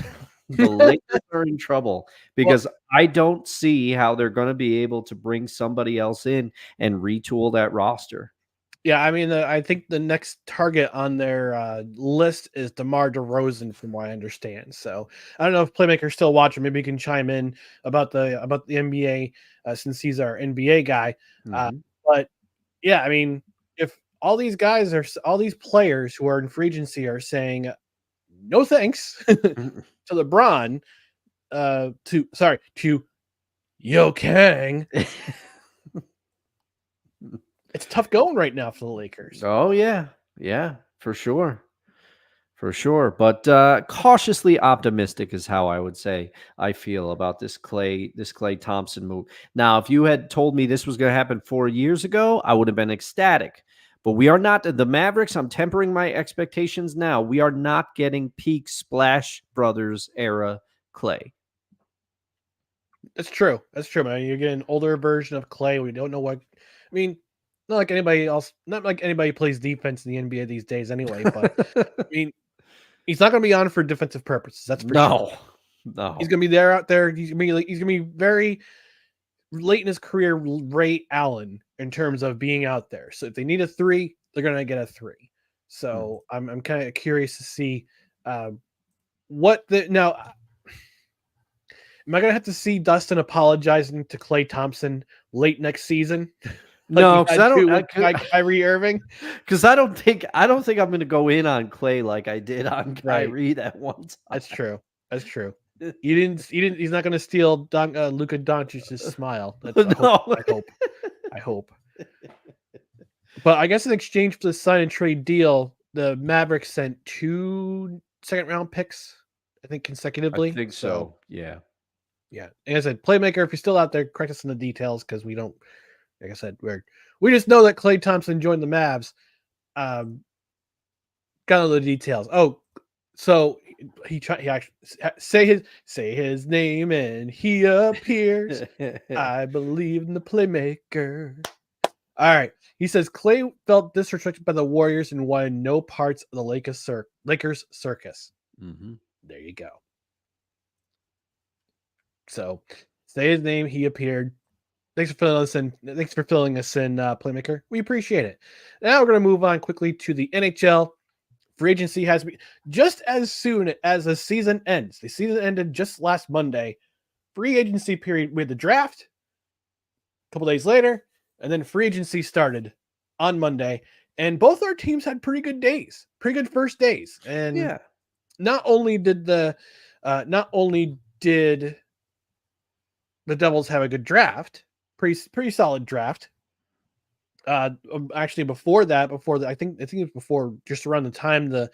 The Lakers are in trouble because I don't see how they're going to be able to bring somebody else in and retool that roster. Yeah, I mean, I think the next target on their list is DeMar DeRozan, from what I understand. So I don't know if Playmaker's still watching. Maybe he can chime in about the NBA since he's our NBA guy. But yeah, I mean, if all these players who are in free agency are saying no thanks to LeBron, to Yo Kang. It's tough going right now for the Lakers. Oh, yeah. Yeah, for sure. For sure. But cautiously optimistic is how I would say I feel about this Klay Thompson move. Now, if you had told me this was going to happen 4 years ago, I would have been ecstatic. But we are not the Mavericks. I'm tempering my expectations now. We are not getting peak Splash Brothers era Klay. That's true. That's true, man. You're getting an older version of Klay. We don't know what. I mean, not like anybody else. Not like anybody plays defense in the NBA these days, anyway. But I mean, he's not going to be on for defensive purposes. That's for sure. No. He's going to be out there. He's going to be very late in his career, Ray Allen, in terms of being out there. So if they need a three, they're going to get a three. So I'm kind of curious to see now? Am I gonna have to see Dustin apologizing to Klay Thompson late next season? No, because Kyrie Irving. Because I don't think I'm going to go in on Klay like I did on Kyrie that one time. That's true. That's true. You didn't. He's not going to steal Luka Doncic's smile. I hope. But I guess in exchange for the sign and trade deal, the Mavericks sent 2 second-round picks, I think, consecutively. I think so. Yeah. Yeah. And as I said, Playmaker, if you're still out there, correct us in the details because we don't. Like I said, we just know that Klay Thompson joined the Mavs. Got all the details. Oh, so he actually say his name and he appears. I believe in the Playmaker. All right. He says Klay felt disrespected by the Warriors and wanted no parts of the Lakers circus. Mm-hmm. There you go. So say his name. He appeared. Thanks for filling us in. Thanks for filling us in, Playmaker. We appreciate it. Now we're going to move on quickly to the NHL. Free agency has been just as soon as the season ends. The season ended just last Monday. Free agency period with the draft a couple days later, and then free agency started on Monday. And both our teams had pretty good days, pretty good first days. And yeah, not only did the Devils have a good draft. Pretty solid draft. Actually, before I think it was before, just around the time the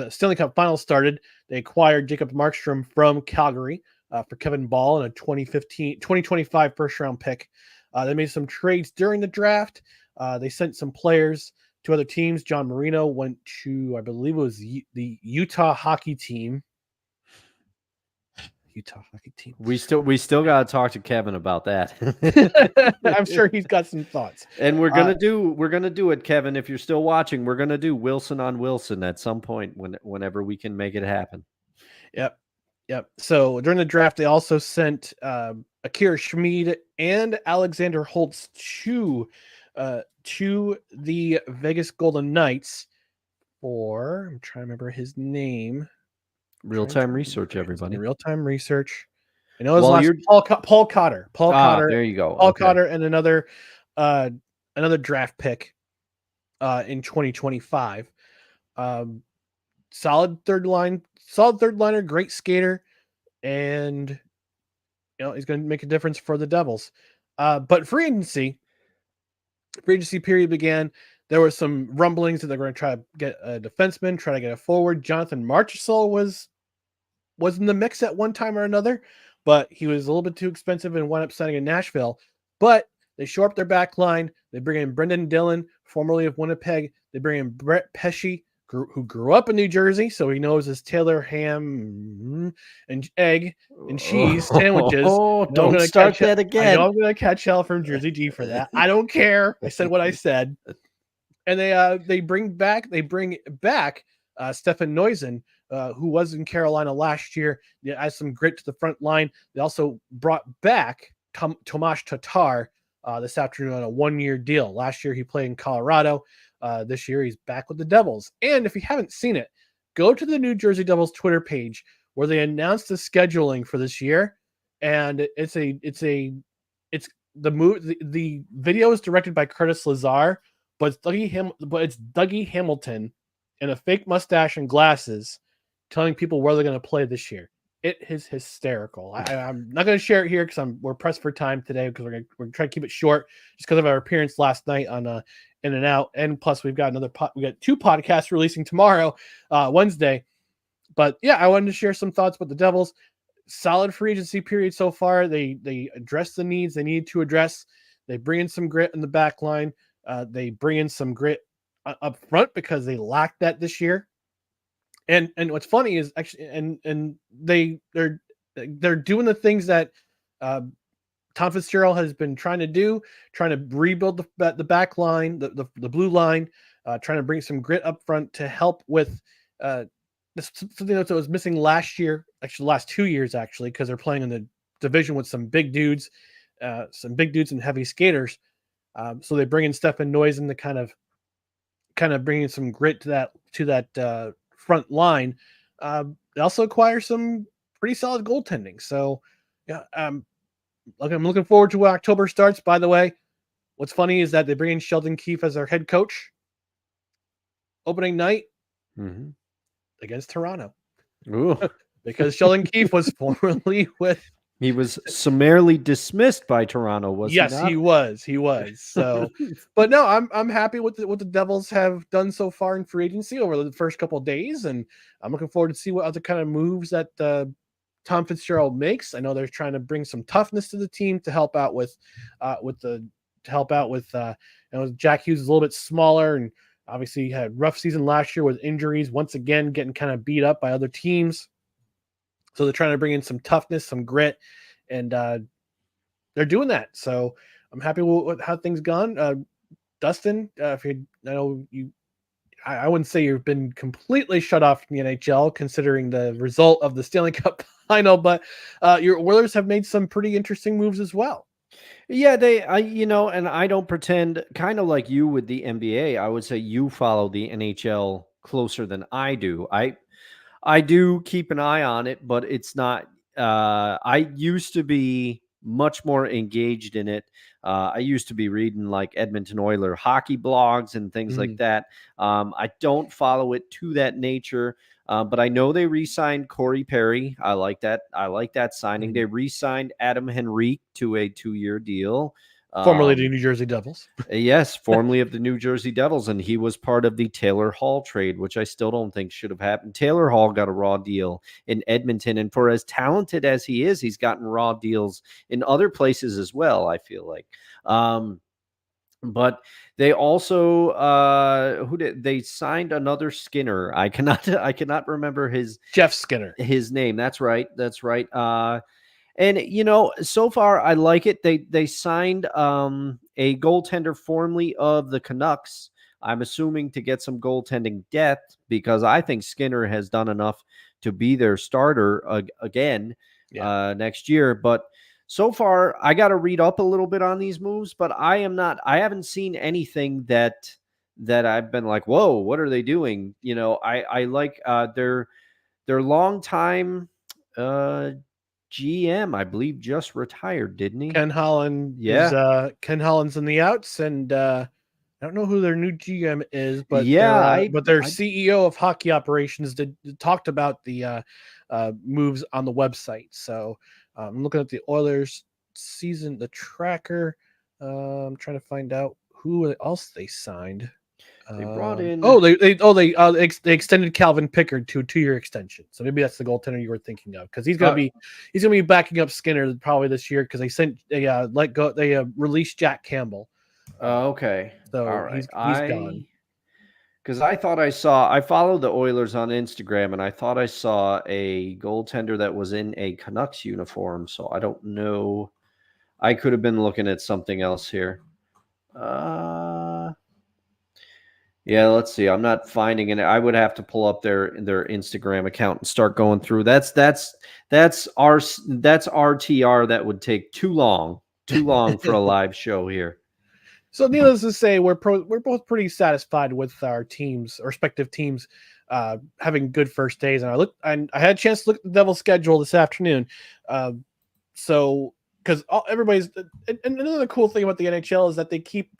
Stanley Cup Finals started, they acquired Jacob Markstrom from Calgary for Kevin Ball and a 2025 first round pick. They made some trades during the draft. They sent some players to other teams. John Marino went to, I believe it was the Utah hockey team. Utah hockey team. We still got to talk to Kevin about that. I'm sure he's got some thoughts. And we're gonna do it, Kevin. If you're still watching, we're gonna do Wilson on Wilson at some point whenever we can make it happen. Yep. So during the draft, they also sent Akira Schmid and Alexander Holtz to the Vegas Golden Knights for, I'm trying to remember his name. Real-time research, everybody. Real-time research. I know his last Paul Cotter. Paul Cotter. There you go. Paul Cotter and another draft pick in 2025. Solid third liner, great skater, and he's going to make a difference for the Devils. But free agency period began. There were some rumblings that they're going to try to get a defenseman, try to get a forward. Jonathan Marchessault was in the mix at one time or another, but he was a little bit too expensive and wound up signing in Nashville. But they shore up their back line. They bring in Brendan Dillon, formerly of Winnipeg. They bring in Brett Pesce, who grew up in New Jersey, so he knows his Taylor ham and egg and cheese sandwiches. Don't start that again. I know I'm going to catch hell from Jersey G for that. I don't care. I said what I said. And they bring back Stefan Neusen, who was in Carolina last year. They add some grit to the front line. They also brought back Tomas Tatar this afternoon on a 1-year deal. Last year he played in Colorado. This year he's back with the Devils. And if you haven't seen it, go to the New Jersey Devils Twitter page where they announced the scheduling for this year. And the video is directed by Curtis Lazar. But it's Dougie Hamilton in a fake mustache and glasses telling people where they're going to play this year. It is hysterical. I'm not going to share it here because we're pressed for time today because we're going to try to keep it short just because of our appearance last night on In and Out. And plus we've got we got 2 podcasts releasing tomorrow, Wednesday. But yeah, I wanted to share some thoughts about the Devils. Solid free agency period so far. They address the needs they need to address. They bring in some grit in the back line. They bring in some grit up front because they lacked that this year. And what's funny is actually, and they're doing the things that Tom Fitzgerald has been trying to do, trying to rebuild the back line, the blue line, trying to bring some grit up front to help with something that was missing last year, actually the last 2 years, actually, because they're playing in the division with some big dudes and heavy skaters. So they bring in Stefan Neusen to kind of bring in some grit to that front line. they also acquire some pretty solid goaltending. So, yeah, I'm looking forward to when October starts. By the way, what's funny is that they bring in Sheldon Keefe as their head coach. Opening night against Toronto. Ooh. Because Sheldon Keefe was formerly with. He was summarily dismissed by Toronto, was he Yes, not? he was. He was. So, but no, I'm happy with what the Devils have done so far in free agency over the first couple of days, and I'm looking forward to see what other kind of moves that Tom Fitzgerald makes. I know they're trying to bring some toughness to the team to help out with Jack Hughes is a little bit smaller, and obviously had a rough season last year with injuries. Once again, getting kind of beat up by other teams. So they're trying to bring in some toughness, some grit, and they're doing that. So I'm happy with how things gone. Dustin, I wouldn't say you've been completely shut off from the NHL considering the result of the Stanley Cup final, but your Oilers have made some pretty interesting moves as well. Yeah, and I don't pretend, kind of like you with the NBA, I would say you follow the NHL closer than I do. I do keep an eye on it, but it's not, I used to be much more engaged in it. I used to be reading like Edmonton Oiler hockey blogs and things like that. I don't follow it to that nature, but I know they re-signed Corey Perry. I like that. I like that signing. They re-signed Adam Henrique to a 2-year deal. Formerly the New Jersey Devils. Yes, formerly of the New Jersey Devils, and he was part of the Taylor Hall trade, which I still don't think should have happened. Taylor Hall got a raw deal in Edmonton, and for as talented as he is, he's gotten raw deals in other places as well, I feel like. But they also they signed another Skinner. I cannot remember Jeff Skinner. His name. That's right. And so far I like it. They signed a goaltender formerly of the Canucks. I'm assuming to get some goaltending depth because I think Skinner has done enough to be their starter again next year. But so far I got to read up a little bit on these moves, but I haven't seen anything that I've been like, whoa, what are they doing? I like their longtime GM, I believe, just retired, didn't he? Ken Holland. Yeah. Ken Holland's in the outs, and I don't know who their new GM is, but their CEO of hockey operations talked about the moves on the website. So I'm looking at the Oilers season, the tracker. I'm trying to find out who else they signed. They brought in. They extended Calvin Pickard to a 2-year extension. So maybe that's the goaltender you were thinking of, because he's gonna be backing up Skinner probably this year because they released Jack Campbell. Okay, so all right. he's gone. Because I followed the Oilers on Instagram, and I thought I saw a goaltender that was in a Canucks uniform. So I don't know. I could have been looking at something else here. Yeah, let's see. I'm not finding it. I would have to pull up their Instagram account and start going through. That's RTR. That would take too long for a live show here. So needless to say, we're both pretty satisfied with our respective teams, having good first days. And I had a chance to look at the Devils' schedule this afternoon. So because everybody's, and another cool thing about the NHL is that they keep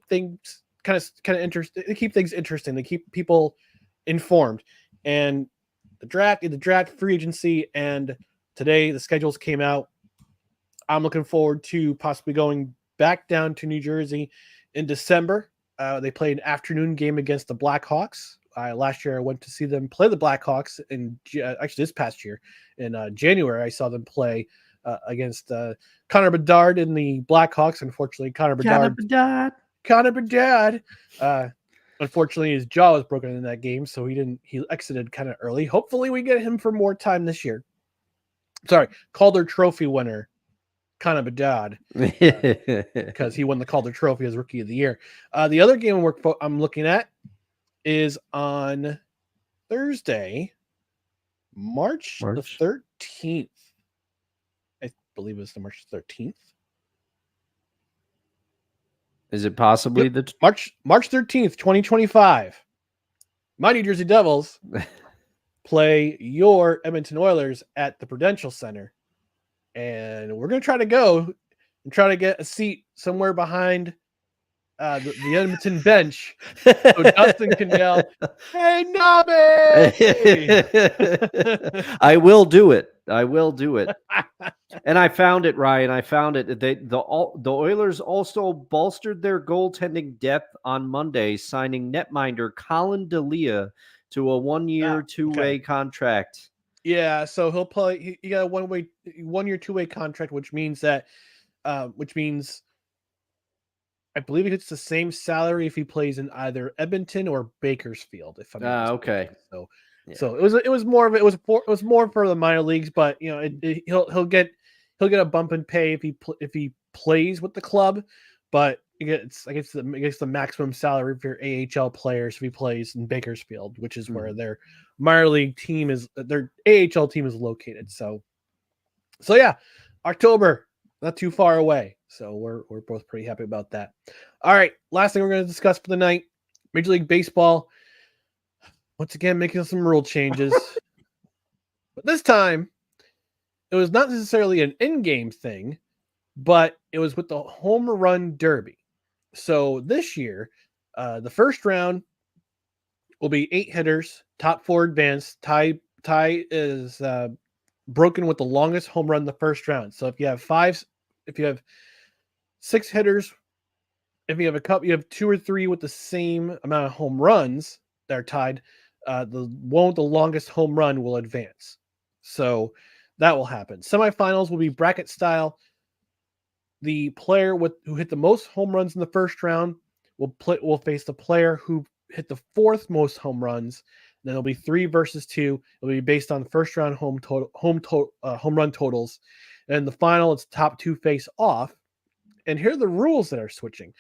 things kind of interesting. They keep things interesting. They keep people informed. And the draft, free agency, and today the schedules came out. I'm looking forward to possibly going back down to New Jersey in December. They played an afternoon game against the Blackhawks. Last year I went to see them play the Blackhawks, actually this past year in January I saw them play against Connor Bedard in the Blackhawks. Unfortunately, Connor Bedard. Unfortunately, his jaw was broken in that game, so he exited kind of early. Hopefully, we get him for more time this year. Sorry, Calder Trophy winner, Connor Bedard, because he won the Calder Trophy as Rookie of the Year. The other game I'm looking at is on Thursday, March the 13th. I believe it's the March 13th. Is it possibly March 13th, 2025? My New Jersey Devils play your Edmonton Oilers at the Prudential Center. And we're going to try to go and try to get a seat somewhere behind the Edmonton bench so Dustin can yell, "Hey, Nobby!" I will do it. I will do it. And I found it, Ryan. I found it. The Oilers also bolstered their goaltending depth on Monday, signing netminder Colin D'Elia to a 1-year, two-way contract. Yeah, so he'll play. He got a 1-year, two-way contract, which means I believe he gets the same salary if he plays in either Edmonton or Bakersfield. If I'm not okay. So, so it was more for the minor leagues, but he'll get a bump in pay if he plays with the club, but he gets the maximum salary for AHL players if he plays in Bakersfield, which is where their minor league team their AHL team is located. So yeah, October, not too far away. So we're both pretty happy about that. All right, last thing we're going to discuss for the night: Major League Baseball once again making some rule changes, but this time it was not necessarily an in-game thing, but it was with the home run derby. So this year, the first round will be 8 hitters, top 4 advance. Tie is broken with the longest home run in the first round. So if you have 6 hitters, if you have 2 or 3 with the same amount of home runs that are tied, the one with the longest home run will advance. So that will happen. Semifinals will be bracket style. The player who hit the most home runs in the first round will face the player who hit the 4th most home runs. Then it'll be 3 versus 2. It'll be based on the first round home run totals. And the final, it's top 2 face off. And here are the rules that are switching.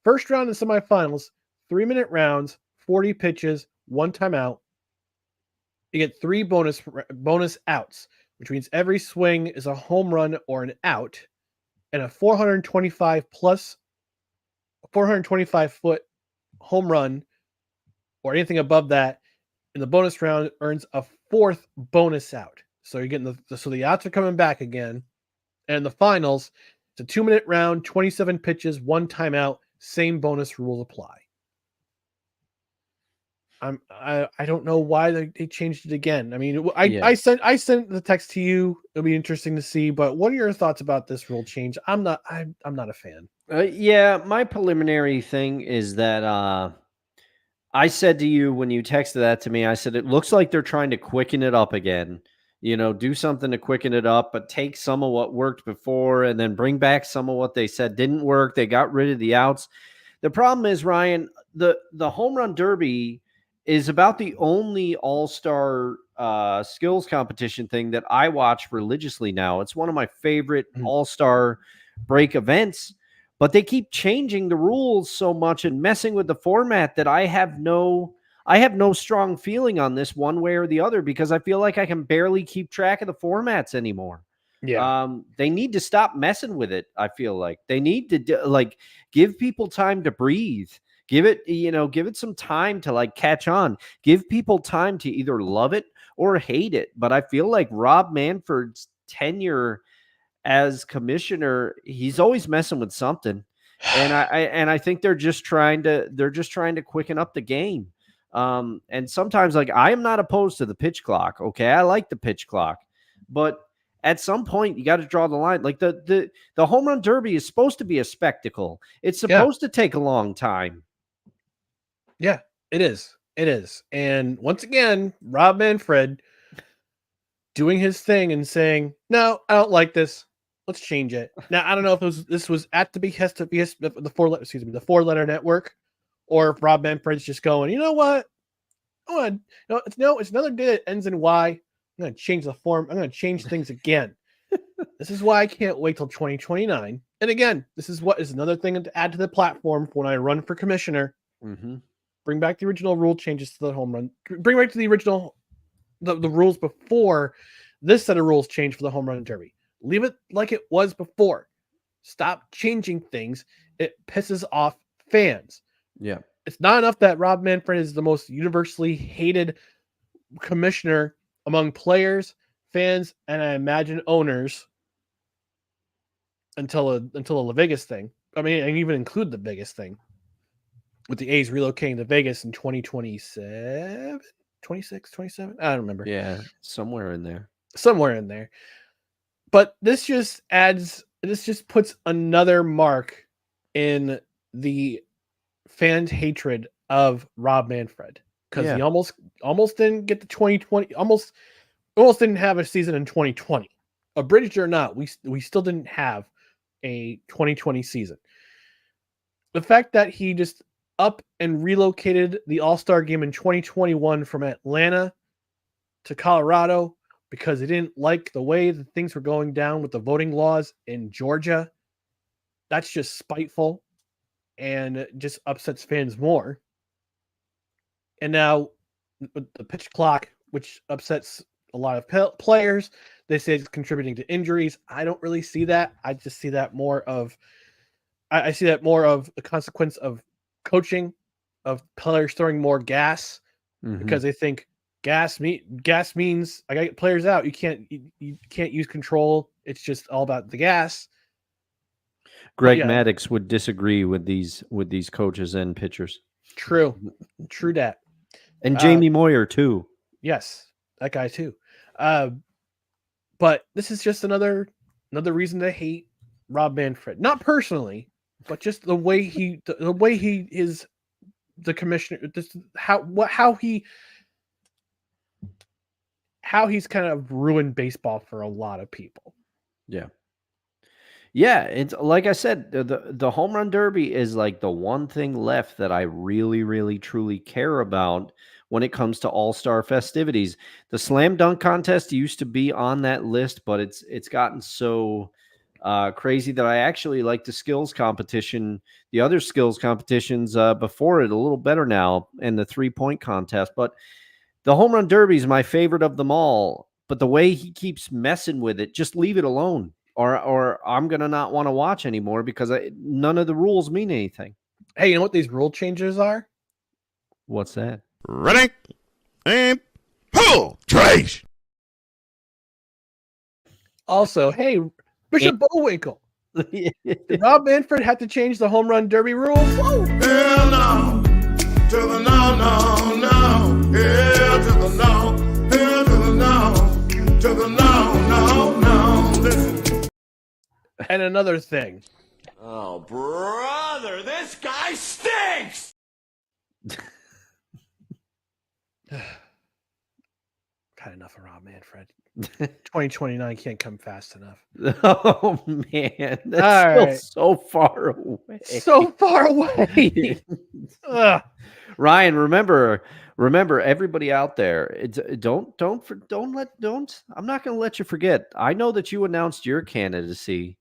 First round and semifinals, 3-minute rounds, 40 pitches, 1 timeout. You get 3 bonus outs, which means every swing is a home run or an out, and a 425 foot home run or anything above that in the bonus round earns a 4th bonus out. So you're getting the outs are coming back again. And the finals, it's a 2-minute round, 27 pitches, 1 timeout, same bonus rules apply. I don't know why they changed it again. I mean, I sent the text to you. It'll be interesting to see. But what are your thoughts about this rule change? I'm not a fan. Yeah, my preliminary thing is that I said to you when you texted that to me, I said it looks like they're trying to quicken it up again. Do something to quicken it up, but take some of what worked before and then bring back some of what they said didn't work. They got rid of the outs. The problem is, Ryan, the home run derby is about the only all-star skills competition thing that I watch religiously now. It's one of my favorite all-star break events, but they keep changing the rules so much and messing with the format that I have no strong feeling on this one way or the other, because I feel like I can barely keep track of the formats anymore. Yeah. They need to stop messing with it. I feel like they need to give people time to breathe. Give it some time to catch on. Give people time to either love it or hate it. But I feel like Rob Manfred's tenure as commissioner, he's always messing with something. And I think they're just trying to quicken up the game. And sometimes I am not opposed to the pitch clock. Okay. I like the pitch clock, but at some point you got to draw the line. Like the home run derby is supposed to be a spectacle. It's supposed to take a long time. Yeah, it is. It is. And once again, Rob Manfred doing his thing and saying, "No, I don't like this. Let's change it." Now, I don't know if this was at the behest of the 4-letter network, or if Rob Manfred's just going, "You know what? It's another day that ends in Y. I'm going to change the form. I'm going to change things again." This is why I can't wait till 2029. And again, this is another thing to add to the platform when I run for commissioner. Mm-hmm. Bring back the original rule changes to the home run. Bring back to the original the rules before this set of rules change for the home run derby. Leave it like it was before. Stop changing things. It pisses off fans. Yeah. It's not enough that Rob Manfred is the most universally hated commissioner among players, fans, and I imagine owners until the Vegas thing. I mean, I even include the Vegas thing with the A's relocating to Vegas in 2027, 26, 27. I don't remember. Yeah, somewhere in there. Somewhere in there. But this just puts another mark in the fans' hatred of Rob Manfred, because he almost didn't get the 2020, almost didn't have a season in 2020. Abridged or not, we still didn't have a 2020 season. The fact that he just up and relocated the All-Star game in 2021 from Atlanta to Colorado because he didn't like the way that things were going down with the voting laws in Georgia, that's just spiteful and just upsets fans more. And now the pitch clock, which upsets a lot of players, they say it's contributing to injuries. I don't really see that. I just see that more of I see that more of the consequence of coaching, of players throwing more gas because they think gas means I got players out. You can't use control. It's just all about the gas. Greg Maddux would disagree with these coaches and pitchers. True that. And Jamie Moyer too. Yes, that guy too. But this is just another reason to hate Rob Manfred. Not personally, but just the way he is the commissioner. This how he's kind of ruined baseball for a lot of people. Yeah. Yeah, it's like I said, the home run derby is like the one thing left that I really, really, truly care about when it comes to all-star festivities. The slam dunk contest used to be on that list, but it's gotten so crazy that I actually like the skills competition, the other skills competitions before it a little better now, and the 3-point contest. But the home run derby is my favorite of them all. But the way he keeps messing with it, just leave it alone. Or I'm going to not want to watch anymore because none of the rules mean anything. Hey, you know what these rule changes are? What's that? Ready? And pull! Trace! Also, hey, Bishop Bullwinkle. Did Rob Manfred have to change the home run derby rules? Whoa! Hell no! To the no, no, no! Hell to the no! Hell to the no! To the no, no, no! Listen. And another thing. Oh, brother, this guy stinks! Got enough of Rob Manfred. 2029 can't come fast enough. Oh, man. That's still so far away. So far away. Ryan, remember, everybody out there, don't I'm not going to let you forget. I know that you announced your candidacy,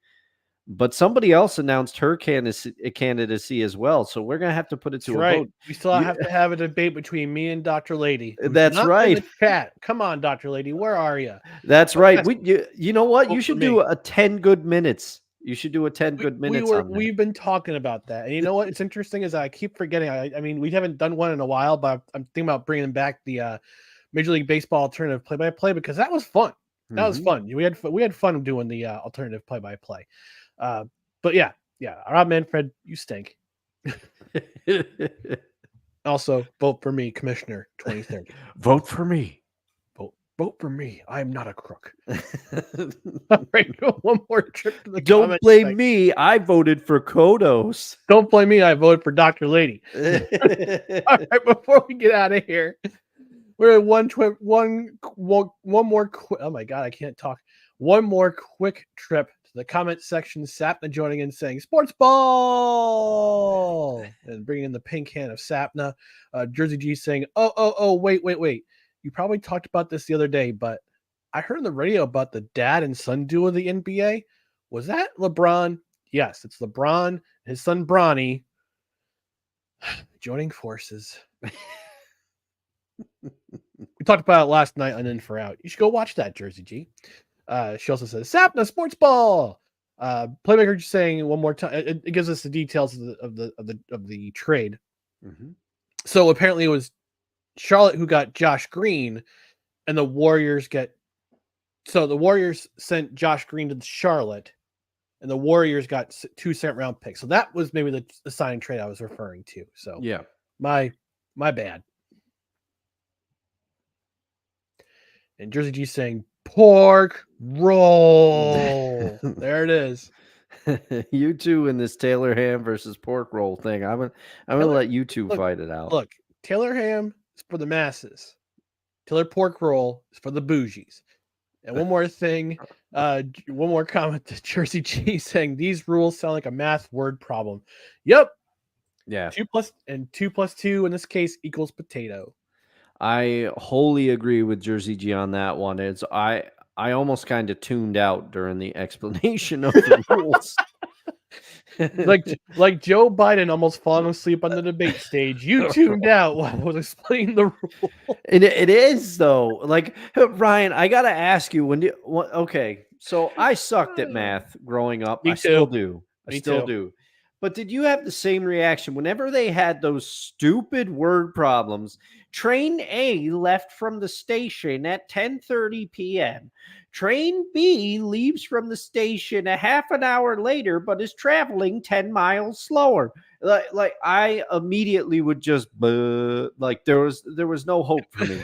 but somebody else announced her candidacy as well. So we're going to have to put it to a vote. We still have to have a debate between me and Dr. Lady. That's right. In the chat. Come on, Dr. Lady. Where are you? That's right. You know what? You should do a 10 good minutes. You should do a 10 good minutes. We've been talking about that. And you know what? It's interesting is I keep forgetting. I mean, we haven't done one in a while, but I'm thinking about bringing back the Major League Baseball alternative play-by-play because that was fun. That was fun. We had fun doing the alternative play-by-play. But yeah, Rob Manfred, you stink. Also, vote for me, Commissioner 2030. Vote for me. Vote for me. I am not a crook. All right, one more trip to the Don't blame me. I voted for Kodos. Don't blame me. I voted for Dr. Lady. All right, before we get out of here, we're at one more quick. Oh my God, I can't talk. One more quick trip to the comment section. Sapna joining in saying sports ball and bringing in the pink hand of Sapna. Jersey G saying, oh, wait. You probably talked about this the other day, but I heard on the radio about the dad and son duo of the NBA. Was that LeBron? Yes, it's LeBron and his son Bronny joining forces. We talked about it last night on In For Out. You should go watch that, Jersey G. She also says, Sapna Sports Ball. Playmaker just saying one more time. It gives us the details of the trade. Mm-hmm. So apparently it was Charlotte, who got Josh Green, and the Warriors so the Warriors sent Josh Green to Charlotte, and the Warriors got 2 second-round picks. So that was maybe the sign and trade I was referring to. So Yeah. my bad. And Jersey G saying pork roll. There it is. You two in this Taylor ham versus pork roll thing. I'm gonna let you two fight it out. Look, Taylor ham is for the masses. Taylor pork roll is for the bougies. And one more thing, one more comment to Jersey G saying these rules sound like a math word problem. Yep. Yeah. 2 + 2 in this case equals potato. I wholly agree with Jersey G on that one. I almost kind of tuned out during the explanation of the rules. like Joe Biden almost falling asleep on the debate stage. You tuned out while I was explaining the rule. And it is though. Like Ryan, I gotta ask you okay. So I sucked at math growing up. Me I too. still do. Me I still too. do. But did you have the same reaction whenever they had those stupid word problems? Train A left from the station at 10:30 p.m. Train B leaves from the station a half an hour later, but is traveling 10 miles slower. Like I immediately would just like there was no hope for me.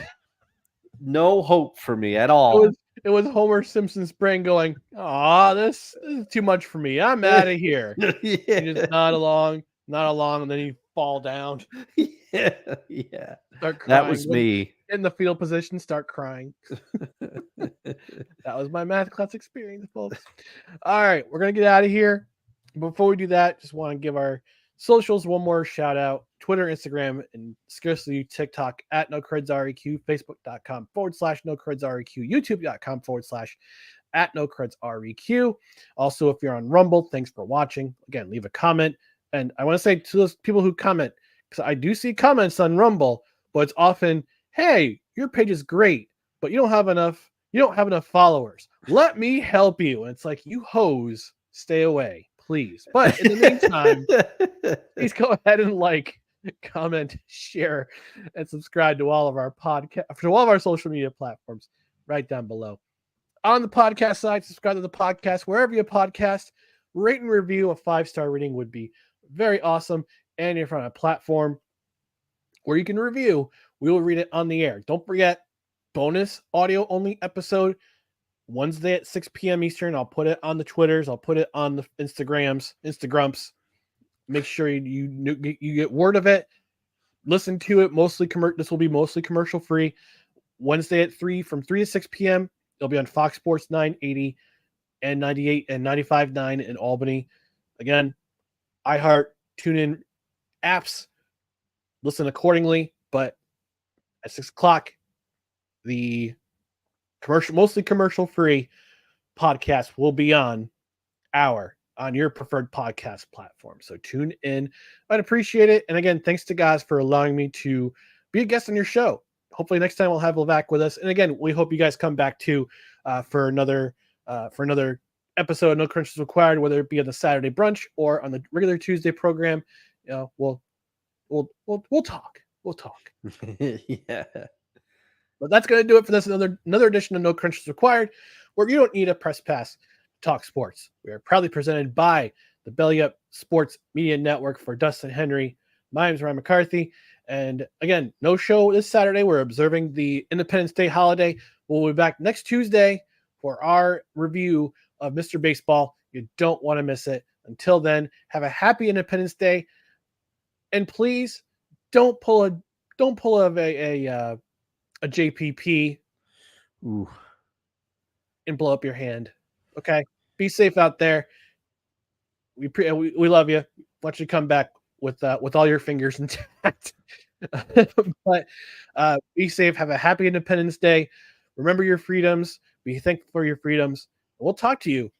No hope for me at all. It was Homer Simpson's brain going, "Ah, this is too much for me. I'm out of here." Yeah. You just nod along, and then you fall down. Yeah. Start crying. That was me. In the fetal position, start crying. That was my math class experience, folks. All right, we're going to get out of here. Before we do that, just want to give our socials one more shout out. Twitter, Instagram, and scarcely TikTok at NoCredsREQ, Facebook.com/NoCredsREQ, YouTube.com/at NoCredsREQ. Also, if you're on Rumble, thanks for watching. Again, leave a comment. And I want to say to those people who comment, because I do see comments on Rumble, but it's often, hey, your page is great, but you don't have enough followers. Let me help you. And it's like, you hoes, stay away, please. But in the meantime, please go ahead and comment, share, and subscribe to all of our social media platforms right down below. On the podcast side, subscribe to the podcast wherever you podcast. Rate and review. A 5-star rating would be very awesome. And if you're on a platform where you can review, we will read it on the air. Don't forget, bonus audio only episode Wednesday at 6 p.m. Eastern. I'll put it on the Twitters. I'll put it on the Instagrams. Make sure you get word of it. Listen to it. This will be mostly commercial free. Wednesday at 3 to 6 p.m. It'll be on Fox Sports 980 and 98 and 95.9 in Albany. Again, iHeart, TuneIn apps. Listen accordingly. But at 6 o'clock, the mostly commercial free podcast will be on your preferred podcast platform. So tune in. I'd appreciate it. And again, thanks to guys for allowing me to be a guest on your show. Hopefully next time we'll have Levac with us. And again, we hope you guys come back too for another episode of No Crunches Required, whether it be on the Saturday brunch or on the regular Tuesday program. We'll talk. We'll talk. Yeah. But that's going to do it for this another edition of No Crunches Required, where you don't need a press pass to talk sports. We are proudly presented by the Belly Up Sports Media Network. For Dustin Henry, my name is Ryan McCarthy. And again, no show this Saturday. We're observing the Independence Day holiday. We'll be back next Tuesday for our review of Mr. Baseball. You don't want to miss it. Until then, have a happy Independence Day. And please don't pull a JPP Ooh. and blow up your hand. Okay, be safe out there. We love you. Want you to come back with all your fingers intact. But be safe. Have a happy Independence Day. Remember your freedoms. Be thankful for your freedoms. We'll talk to you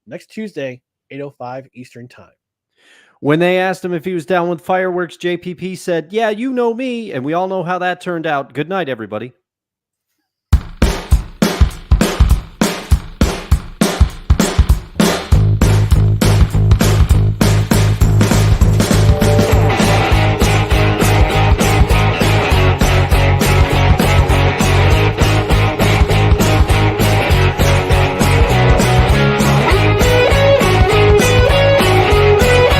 next Tuesday, 8:05 Eastern Time. When they asked him if he was down with fireworks, JPP said, "Yeah, you know me," and we all know how that turned out. Good night, everybody.